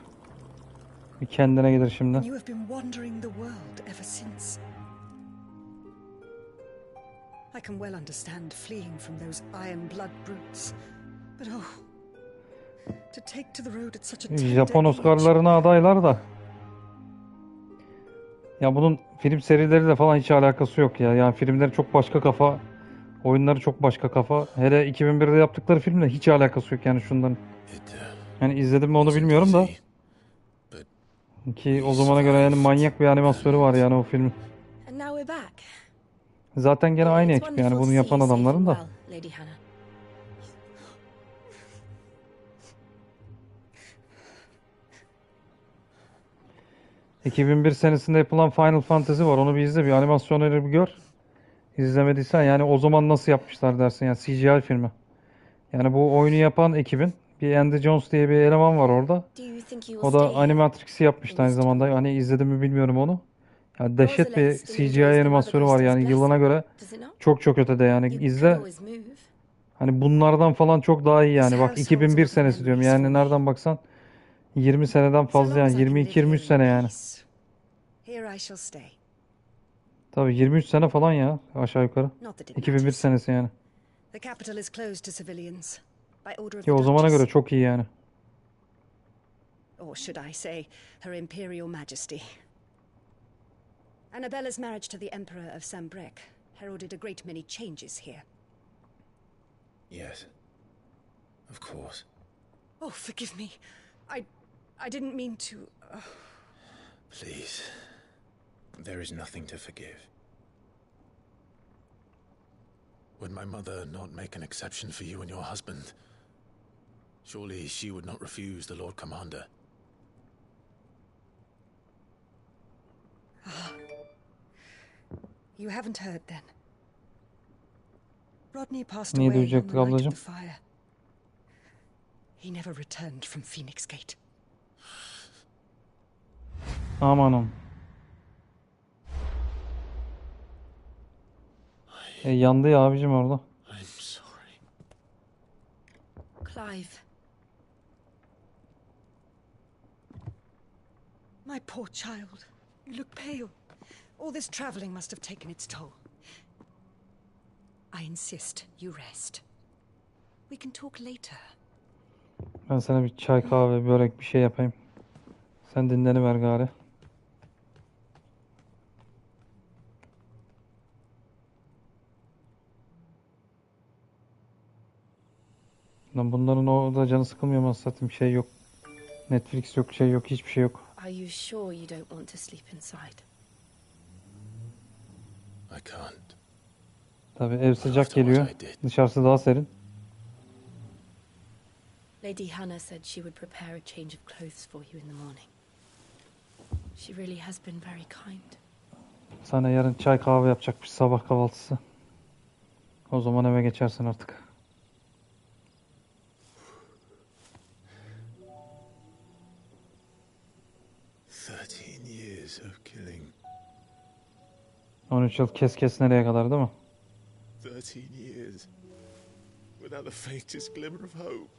Bir kendine gelir şimdi. You have been wandering the world ever since. I can well understand fleeing from those iron blood brutes. But oh, to take to the road at such a tender Japon Oscar'larına adaylar da. Ya bunun film serileriyle falan hiç alakası yok ya. Yani filmleri çok başka kafa, oyunları çok başka kafa. Hele 2001'de yaptıkları filmle hiç alakası yok yani şundan. Yani izledim mi onu bilmiyorum da. Ki o zamana göre yani manyak bir animasyonu var yani o filmin. Zaten gene aynı It's ekip yani wonderful bunu to yapan see you adamların safe da. and well, Lady Hannah. 2001 senesinde yapılan Final Fantasy var. Onu bir izle, bir animasyonları bir gör. İzlemediysen yani o zaman nasıl yapmışlar dersin yani CGI filmi. Yani bu oyunu yapan ekibin bir Andy Jones diye bir eleman var orada. Do you think you will O stay da here? Animatrix'i yapmıştı aynı zamanda. Hani izledim mi bilmiyorum onu. Yani dehşet bir Rosalia still CGI enjoys the animasyonu var yani Mothercrystal's yılına göre blessing, does it not? çok çok ötede yani. You could İzle. always move. Hani bunlardan falan çok daha iyi yani. This Bak house holds 2001 all the senesi diyorum. memories for Yani me. nereden baksan 20 seneden So fazla long as yani I can live 22-23 here sene in yani. peace, here I shall stay. Tabii 23 sene falan ya aşağı yukarı. Not that it 2001 matters. senesi yani. The capital is closed to civilians by order of Ki the o zamana göre Duchess, çok iyi yani. or should I say, Her Imperial Majesty. Annabella's marriage to the Emperor of Sambrec heralded a great many changes here. Yes. Of course. Oh, forgive me. I didn't mean to. Please. There is nothing to forgive. Would my mother not make an exception for you and your husband? Surely she would not refuse the Lord Commander. You haven't heard then. Rodney passed Niye away on the duyacaktık night of ablacığım? the fire. He never returned from Phoenix Gate. Amanım. Yandı ya abicim orada. I'm sorry. Clive. My poor child. You look pale. All this traveling must have taken its toll. I insist you rest. We can talk later. Ben sana bir çay, kahve, börek bir şey yapayım. Sen dinleniver gari. Lan bunların orada canı sıkılmıyor mu satayım, şey yok. Netflix yok, şey yok, hiçbir şey yok. Are you sure you don't want to sleep inside? I can't. Tabii ev sıcak geliyor. Dışarısı daha serin. Lady Hannah said she would prepare a change of clothes for you in the morning. She really has been very kind. Sana yarın çay kahve yapacakmış, sabah kahvaltısı. O zaman eve geçersin artık. Years of killing. 13 yıl kes nereye kadar değil mi? 13 years. Without the faintest glimmer of hope.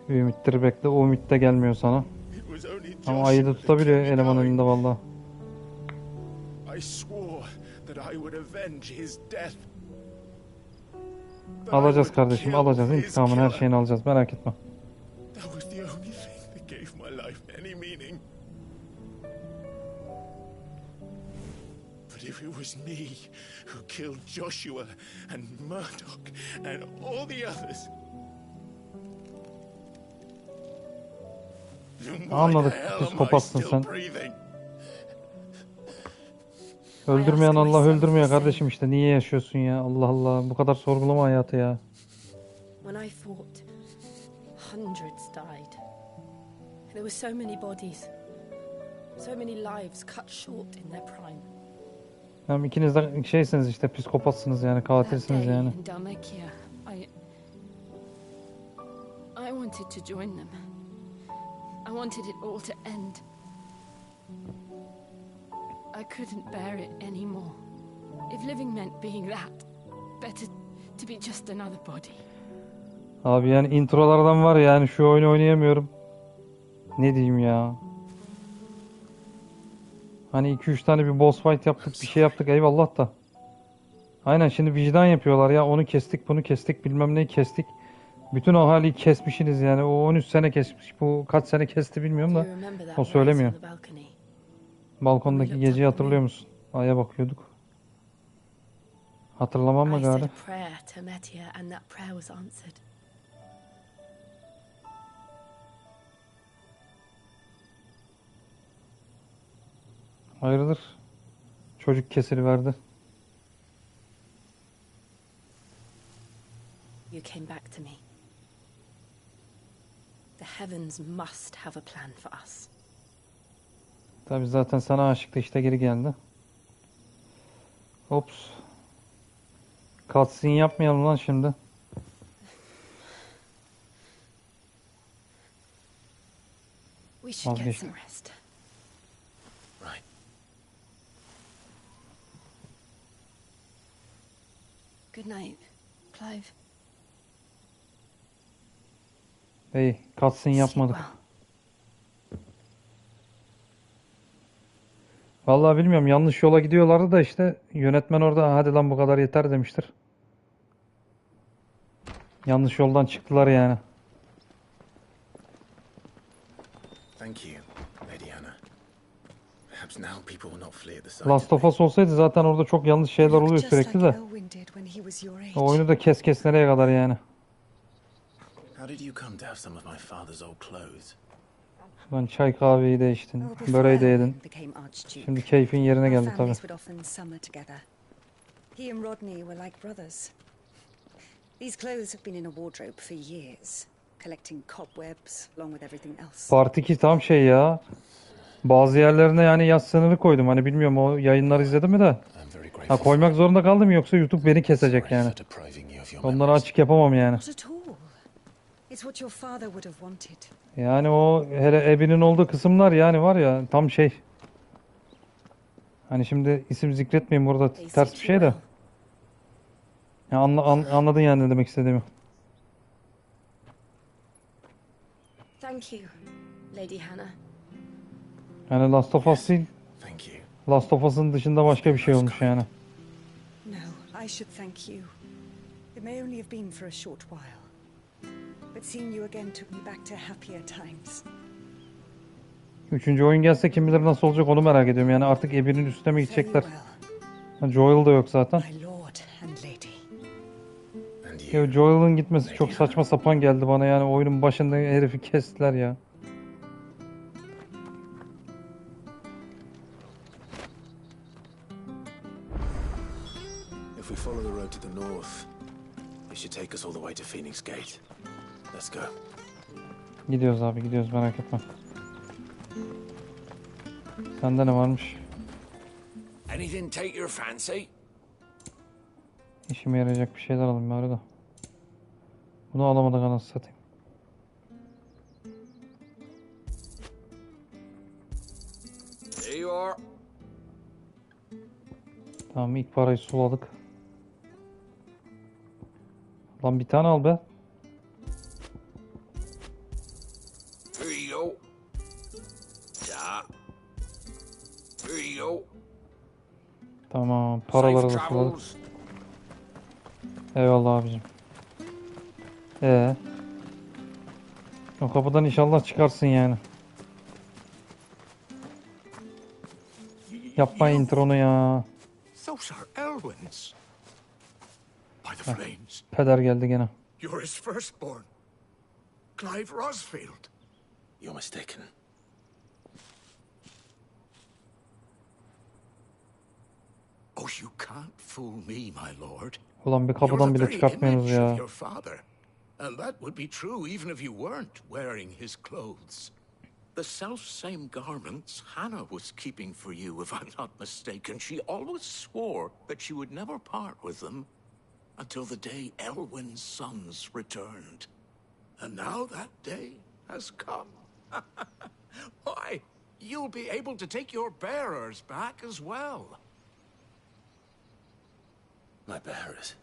Bir ümittir bekle, o ümit de gelmiyor sana. Ama ayı da tutabiliyor eleman elinde valla. I swore that I would avenge his death. Alacağız kardeşim, alacağız. İntikamını, her şeyini alacağız, merak etme. That was the only thing that gave my life any meaning. But if it was me who killed Joshua and Murdoch and all the others, anladık, psikopatsın sen. Öldürmeyen Allah öldürmüyor kardeşim işte. Niye yaşıyorsun ya? Allah Allah. Bu kadar sorgulama hayatı ya. When I fought, hundreds died. There were so many bodies. So many lives cut short in their prime. Yani ikiniz de şeysiniz işte, psikopatsınız yani, katilsiniz yani. In Dalmacia, I wanted to join them. I wanted it all to end. I couldn't bear it anymore. If living meant being that, better to be just another body. Abi yani introlardan var yani, şu oyunu oynayamıyorum. Ne diyeyim ya. Hani 2-3 tane bir boss fight yaptık, bir şey yaptık, eyvallah da. Aynen, şimdi vicdan yapıyorlar ya, onu kestik, bunu kestik, bilmem neyi kestik. Bütün ahaliyi kesmişsiniz yani, o 13 sene kesmiş, bu kaç sene kesti bilmiyorum da o söylemiyor. Balkondaki geceyi hatırlıyor musun? Aya bakıyorduk. Hatırlamam mı gari? Hayırdır? Çocuk kesiliverdi. You came back to me. The heavens must have a plan for us. Tabi zaten sana aşıktı, işte geri geldi. Ops. Cutscene yapmayalım lan şimdi. We should get Vazgeçtim. some rest. Right. Good night, Clive. Hey, cutscene yapmadık. Vallahi bilmiyorum, yanlış yola gidiyorlardı da işte yönetmen orada hadi lan bu kadar yeter demiştir. Yanlış yoldan çıktılar yani. Thank you, Lady Anna. Perhaps now people will not flee at the sight Last of Us olsaydı zaten orada çok yanlış şeyler oluyor sürekli de. O oyunu da kes nereye kadar yani. How did you come to have some of my father's old clothes? Ben çay kahveyi de içtin, böreği de yedin. Şimdi keyfin yerine geldi tabii. He and Rodney were like brothers. These clothes have been in a wardrobe for years, collecting cobwebs along with everything else. Part 2 tam şey ya. Bazı yerlerine yani yaş sınırı koydum. Hani bilmiyorum o yayınları izledim mi de. Ha, koymak zorunda kaldım yoksa YouTube beni kesecek yani. Onları açık yapamam yani. Not at all. It's what your father would have wanted. Yani o hele Abby'nin olduğu kısımlar yani var ya tam şey. Hani şimdi isim zikretmeyeyim burada ters bir şey de. Ya anladın yani ne demek istediğimi. Thank you, Lady Hannah. Yani Last of Us değil. Last of Us'ın dışında başka bir şey olmuş yani. No, I should thank you. It may only have been for a short while. But seeing you again took me back to happier times. Üçüncü oyun gelse kim bilir nasıl olacak onu merak ediyorum. Yani artık Abby'nin üstüne mi gidecekler? Joel da yok zaten. Ya Joel'ın gitmesi çok saçma sapan geldi bana yani oyunun başında herifi kestiler ya. If we follow the road to the north, it should take us all the way to Phoenix Gate. Let's go. Gidiyoruz abi, gidiyoruz, merak etme. Sende ne varmış? Anything take your fancy? İşime yarayacak bir şeyler alayım bari da. Bunu alamadık anasını satayım. There you are. Tamam, ilk parayı suladık. Lan bir tane al be. Here you go. Ya. Here you go. Tamam, paraları da suladık. Eyvallah abicim. O kapıdan inşallah çıkarsın yani. Yapma intronu ya. Those are Elwyn's. By the flames. Peder geldi gene. You're his firstborn. Clive Rosfield. You're mistaken. Oh, you can't fool me, my lord. Ulan bir kapıdan bile çıkartmıyorsunuz ya. Your father. And that would be true even if you weren't wearing his clothes. The self-same garments Hannah was keeping for you, if I'm not mistaken. She always swore that she would never part with them until the day Elwyn's sons returned. And now that day has come. Why, you'll be able to take your bearers back as well. My bearers.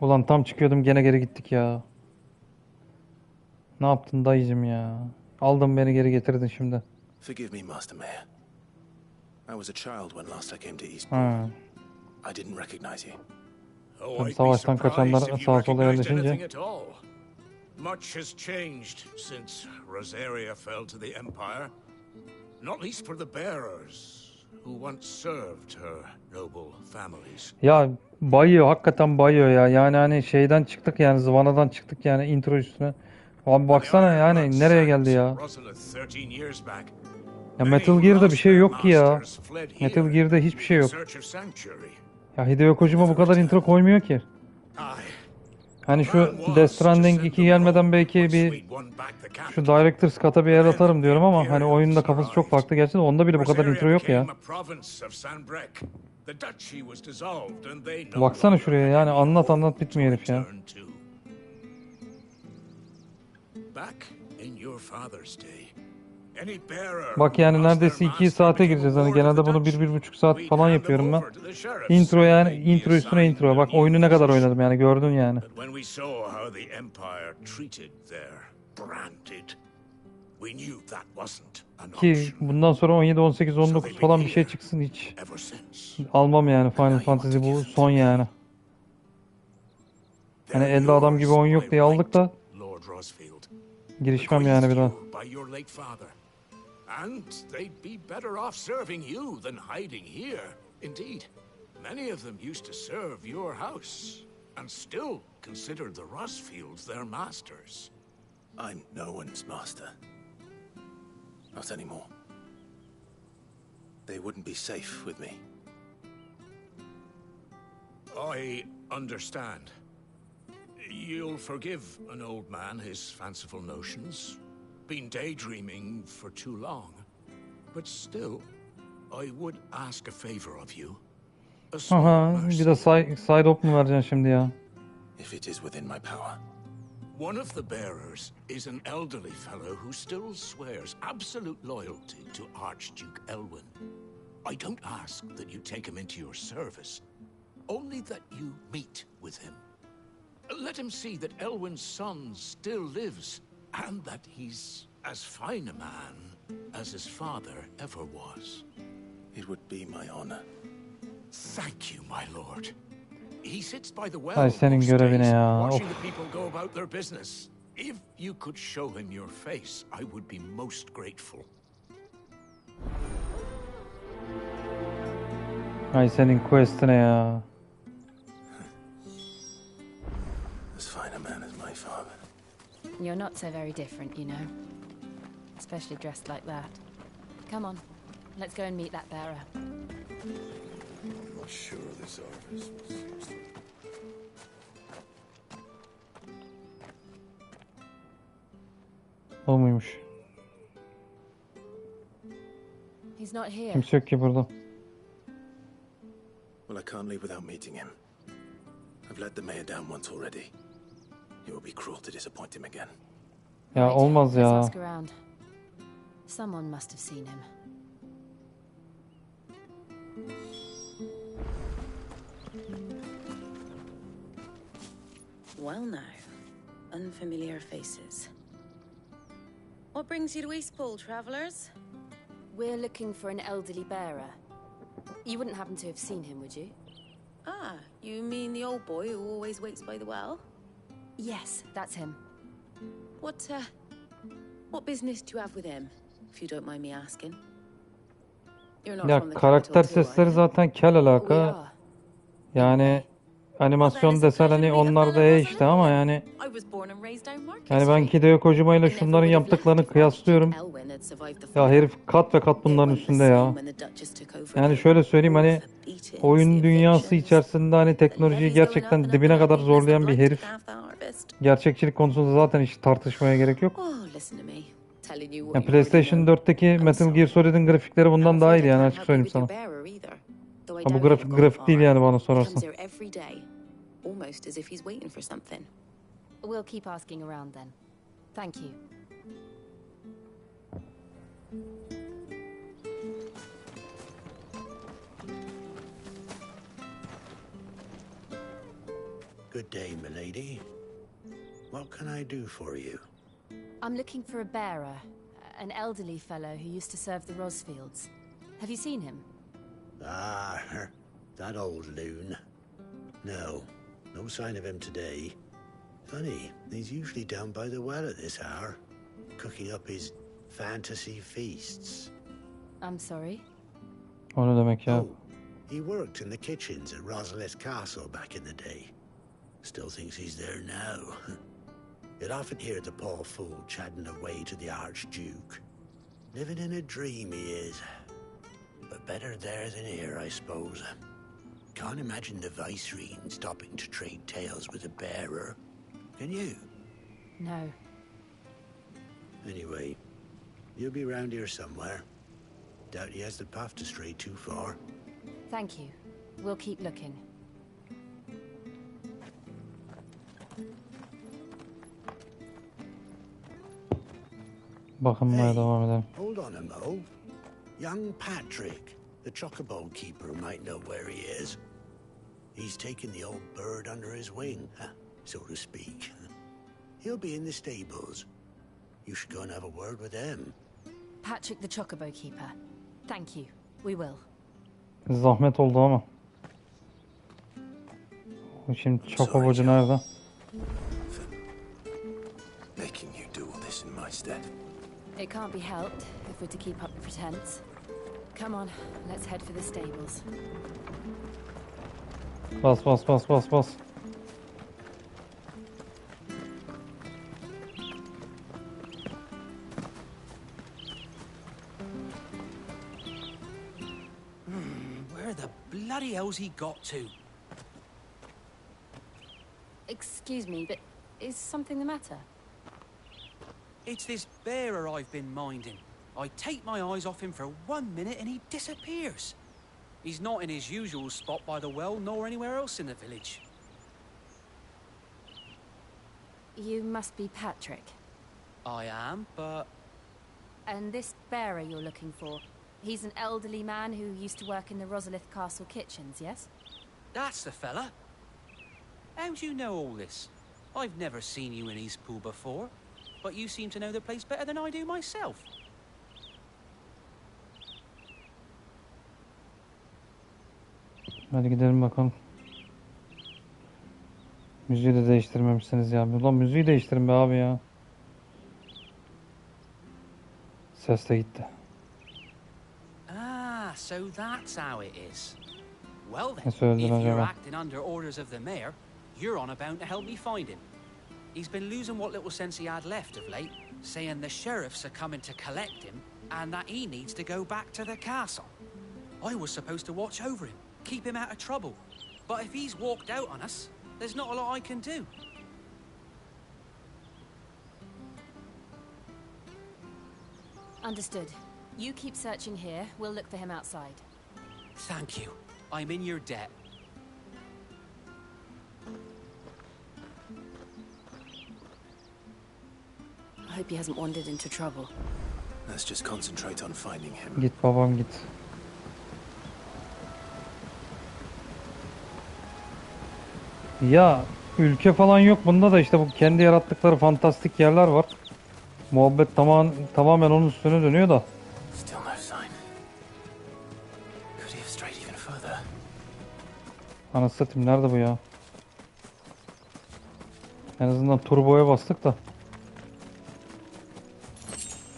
Ulan tam çıkıyordum gene geri gittik ya. Ne yaptın dayıcım ya? Aldın beni geri getirdin şimdi. Forgive me, Master Mayor. I was a child when last I came to Eastport. I didn't recognize you. Tabii savaştan kaçanlar sağa sola yerleşince. Much has changed since Rosaria fell to the Empire. Not least for the bearers who once served her noble families. Ya bayıyor, hakikaten bayıyor ya. Yani hani şeyden çıktık yani, zıvanadan çıktık yani intro üstüne. Abi baksana yani nereye geldi ya? Ya Metal Gear'da bir şey yok ki ya. Metal Gear'da hiçbir şey yok. Ya Hideo Kojima bu kadar intro koymuyor ki. Hani şu Death Stranding 2 gelmeden belki bir şu Director's Cut'a bir yer atarım diyorum ama hani oyunun da kafası çok farklı gerçi de onda bile bu kadar intro yok ya. Baksana şuraya yani anlat anlat bitmiyor herif ya. Bak yani neredeyse 2 saate gireceğiz. Hani genelde bunu 1-1,5 saat falan yapıyorum ben. Intro yani intro üstüne intro. Bak oyunu ne kadar oynadım yani gördün yani. Ki bundan sonra 17, 18, 19 falan bir şey çıksın hiç. Almam yani Final Fantasy bu son yani. Hani 50 adam gibi oyun yok diye aldık da girişmem yani bir daha. And they'd be better off serving you than hiding here. Indeed, many of them used to serve your house and still consider the Rosfields their masters. I'm no one's master. Not anymore. They wouldn't be safe with me. I understand. You'll forgive an old man his fanciful notions. Been daydreaming for too long. But still, I would ask a favor of you. Aha, bir de side op mu vereceksin şimdi ya? If it is within my power. One of the bearers is an elderly fellow who still swears absolute loyalty to Archduke Elwyn. I don't ask that you take him into your service, only that you meet with him. Let him see that Elwyn's son still lives, and that he's as fine a man as his father ever was. It would be my honor. Thank you, my lord. He sits by the well Ay senin görevine ya. watching the people go about their business. If you could show him your face, I would be most grateful. Ay senin quest'ine ya. As fine a man as my father. You're not so very different, you know. Especially dressed like that. Come on, let's go and meet that bearer. I'm not sure this office was used. O muymuş? He's not here. Kimse yok ki burada. Well, I can't leave without meeting him. I've let the mayor down once already. It would be cruel to disappoint him again. Ya olmaz ya. Let's ask around. Someone must have seen him. Well now, unfamiliar faces. What brings you to Eastpool, travelers? We're looking for an elderly bearer. You wouldn't happen to have seen him, would you? Ah, you mean the old boy who always waits by the well? Yes, that's him. What business do you have with him, if you don't mind me asking? You're not Ya from the karakter capital too, sesleri are you? zaten kel alaka. Yani animasyon desen hani onlar da işte ama yani I was born and raised down Market yani ben Street. Hideo Kojima ile şunların yaptıklarını kıyaslıyorum. Ya herif kat ve kat bunların üstünde ya. Yani şöyle söyleyeyim hani oyun dünyası içerisinde hani teknolojiyi gerçekten dibine kadar zorlayan bir herif. Gerçekçilik konusunda zaten hiç tartışmaya gerek yok. Oh, listen to me. Telling you what Yani you already PlayStation know. 4'teki Metal Gear Solid'in grafikleri bundan daha iyi yani açık söyleyeyim sana. Ha, bu grafik değil yani bana sorarsan. Comes here every day, almost as if he's waiting for something. We'll keep asking around then. Thank you. Good day, milady. What can I do for you? I'm looking for a bearer, an elderly fellow who used to serve the Rosfields. Have you seen him? Ah, that old loon. No sign of him today. Funny, he's usually down by the well at this hour, cooking up his fantasy feasts. I'm sorry? O ne demek ya? He worked in the kitchens at Rosalette's castle back in the day. Still thinks he's there now. You'd often hear the poor fool chatting away to the Archduke. Living in a dream he is. But better there than here, I suppose. Can't imagine the Viceregent stopping to trade tales with a bearer. Can you? No. Anyway, you'll be around here somewhere. Doubt he has the path to stray too far. Thank you. We'll keep looking. Bakınmaya devam edelim. Hold on a mo. Young Patrick, the chocobo keeper, might know where he is. He's taken the old bird under his wing, so to speak. He'll be in the stables. You should go and have a word with him. Patrick the Chocobo Keeper. Thank you. We will. Zahmet oldu ama. Şimdi Chocobo'cu nerede? Making you do all this in my stead. It can't be helped if we're to keep up the pretense. Come on, let's head for the stables. Bas bas bas bas bas. Where the bloody hell's he got to? Excuse me, but is something the matter? It's this bearer I've been minding. I take my eyes off him for 1 minute and he disappears. He's not in his usual spot by the well, nor anywhere else in the village. You must be Patrick. I am, but... And this bearer you're looking for, he's an elderly man who used to work in the Rosalith Castle kitchens, yes? That's the fella. How do you know all this? I've never seen you in Eastpool before, but you seem to know the place better than I do myself. Hadi gidelim bakalım. Müziği de değiştirmemişsiniz ya. Ulan müziği değiştirin be abi ya. Ses de gitti. Ah, so that's how it is. Well then, Ne söyledin if you're acaba? acting under orders of the mayor, you're on about to help me find him. He's been losing what little sense he had left of late, saying the sheriffs are coming to collect him and that he needs to go back to the castle. I was supposed to watch over him, keep him out of trouble. But if he's walked out on us, there's not a lot I can do. Understood. You keep searching here, we'll look for him outside. Thank you. I'm in your debt. I hope he hasn't wandered into trouble. Let's just concentrate on finding him. Git babam git. Ya ülke falan yok bunda da işte bu kendi yarattıkları fantastik yerler var. Muhabbet tamamen onun üstüne dönüyor da. Still no sign. Could he have strayed even further? Anasını satayım nerede bu ya? En azından turboya bastık da.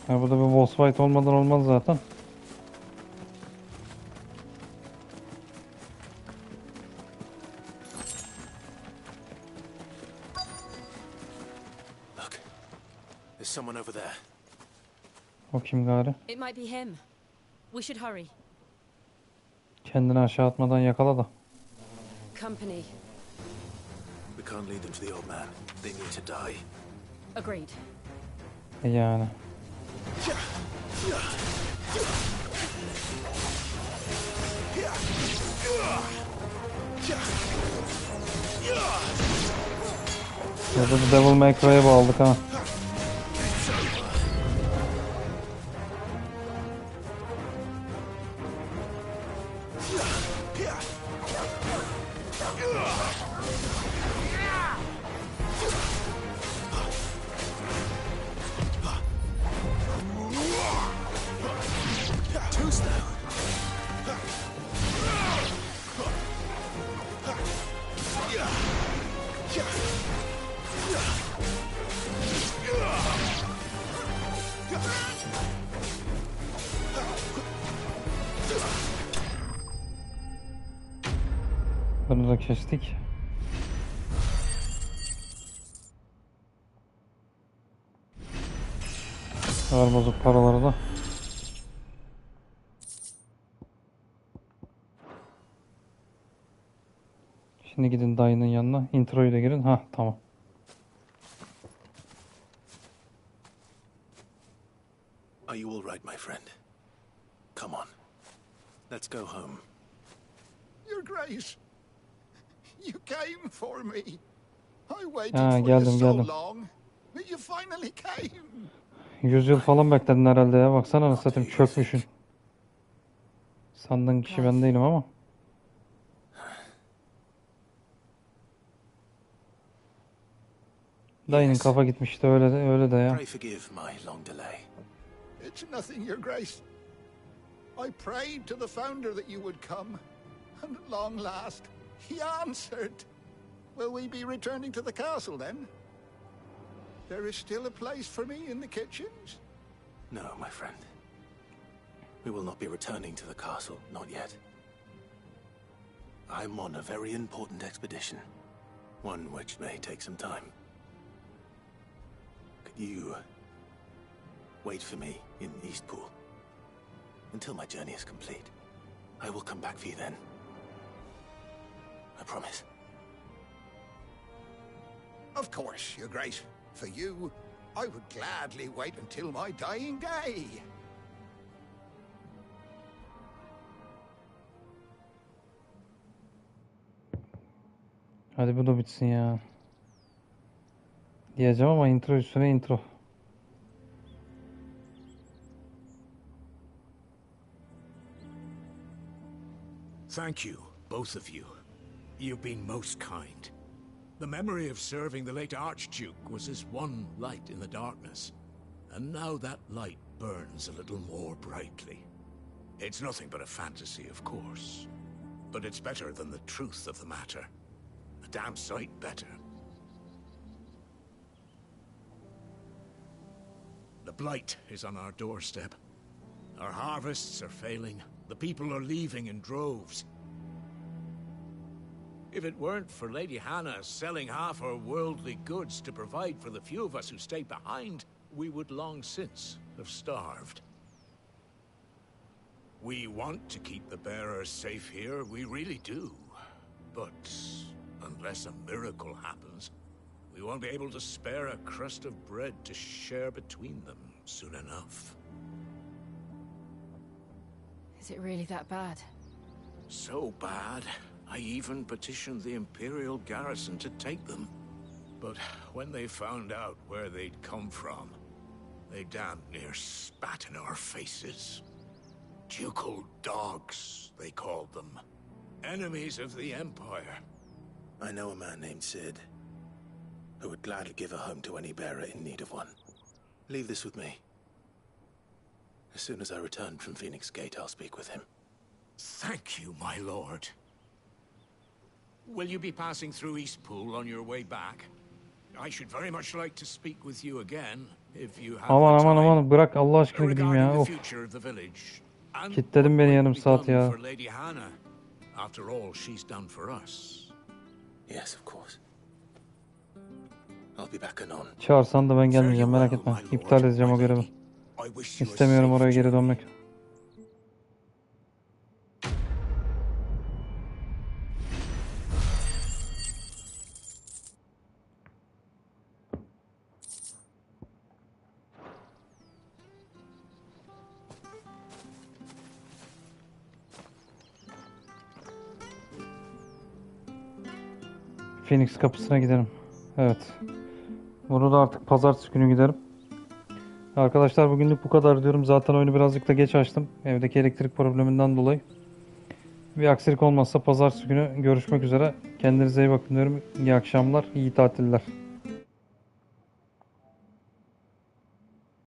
Ya burada bir boss fight olmadan olmaz zaten. Look, there's someone over there. O kim gari? It might be him. We should hurry. Kendini aşağı atmadan yakala da. Company. We can't lead them to the old man. They need to die. Agreed. Yani. Burada da Devil May Cry'e bağladık ha. Bunu da kestik. Ver bozuk paraları da. Şimdi gidin dayının yanına. Introyu da girin. Ha tamam. Are you all right, my friend? Come on. Let's go home. Your Grace, you came for me. I waited Ha, for you geldim so geldim. long. You finally came. 100 yıl falan bekledin herhalde ya. Baksana nasıl satayım, çökmüşsün. Sandığın kişi ben değilim ama. Dayının kafa gitmişti öyle de ya. Pray forgive my long delay. It's nothing, Your Grace. I prayed to the Founder that you would come, and at long last, he answered. Will we be returning to the castle then? There is still a place for me in the kitchens? No, my friend. We will not be returning to the castle, not yet. I'm on a very important expedition, one which may take some time. Could you wait for me in Eastpool until my journey is complete? I will come back for you then. I promise. Of course, Your Grace. For you, I would gladly wait until my dying day. Hadi bu da bitsin ya. Diyeceğim ama intro üstüne intro. Thank you, both of you. You've been most kind. The memory of serving the late Archduke was as one light in the darkness, and now that light burns a little more brightly. It's nothing but a fantasy, of course, but it's better than the truth of the matter. A damn sight better. The blight is on our doorstep. Our harvests are failing. The people are leaving in droves. If it weren't for Lady Hannah selling half her worldly goods to provide for the few of us who stay behind, we would long since have starved. We want to keep the bearers safe here, we really do. But unless a miracle happens, we won't be able to spare a crust of bread to share between them soon enough. Is it really that bad? So bad, I even petitioned the Imperial garrison to take them. But when they found out where they'd come from, they damn near spat in our faces. Ducal dogs, they called them. Enemies of the Empire. I know a man named Sid, who would gladly give a home to any bearer in need of one. Leave this with me. As soon as I return from Phoenix Gate, I'll speak with him. Thank you, my lord. Will you be passing through Eastpool on your way back? I should very much like to speak with you again, if you have Aman the time. aman bırak Allah aşkına gideyim ya. Regarding Of. the future of the village. And Kitledin beni yarım saat ya. for Lady Hannah. After all she's done for us. Yes, of course. I'll be back anon. Çağırsan da ben gelmeyeceğim, merak etme. İptal edeceğim o görevi. İstemiyorum oraya geri dönmek. Phoenix kapısına gidelim. Evet. Bunu da artık pazartesi günü giderim. Arkadaşlar bugünlük bu kadar diyorum. Zaten oyunu birazcık da geç açtım. Evdeki elektrik probleminden dolayı. Bir aksilik olmazsa pazartesi günü görüşmek üzere. Kendinize iyi bakın diyorum. İyi akşamlar, iyi tatiller.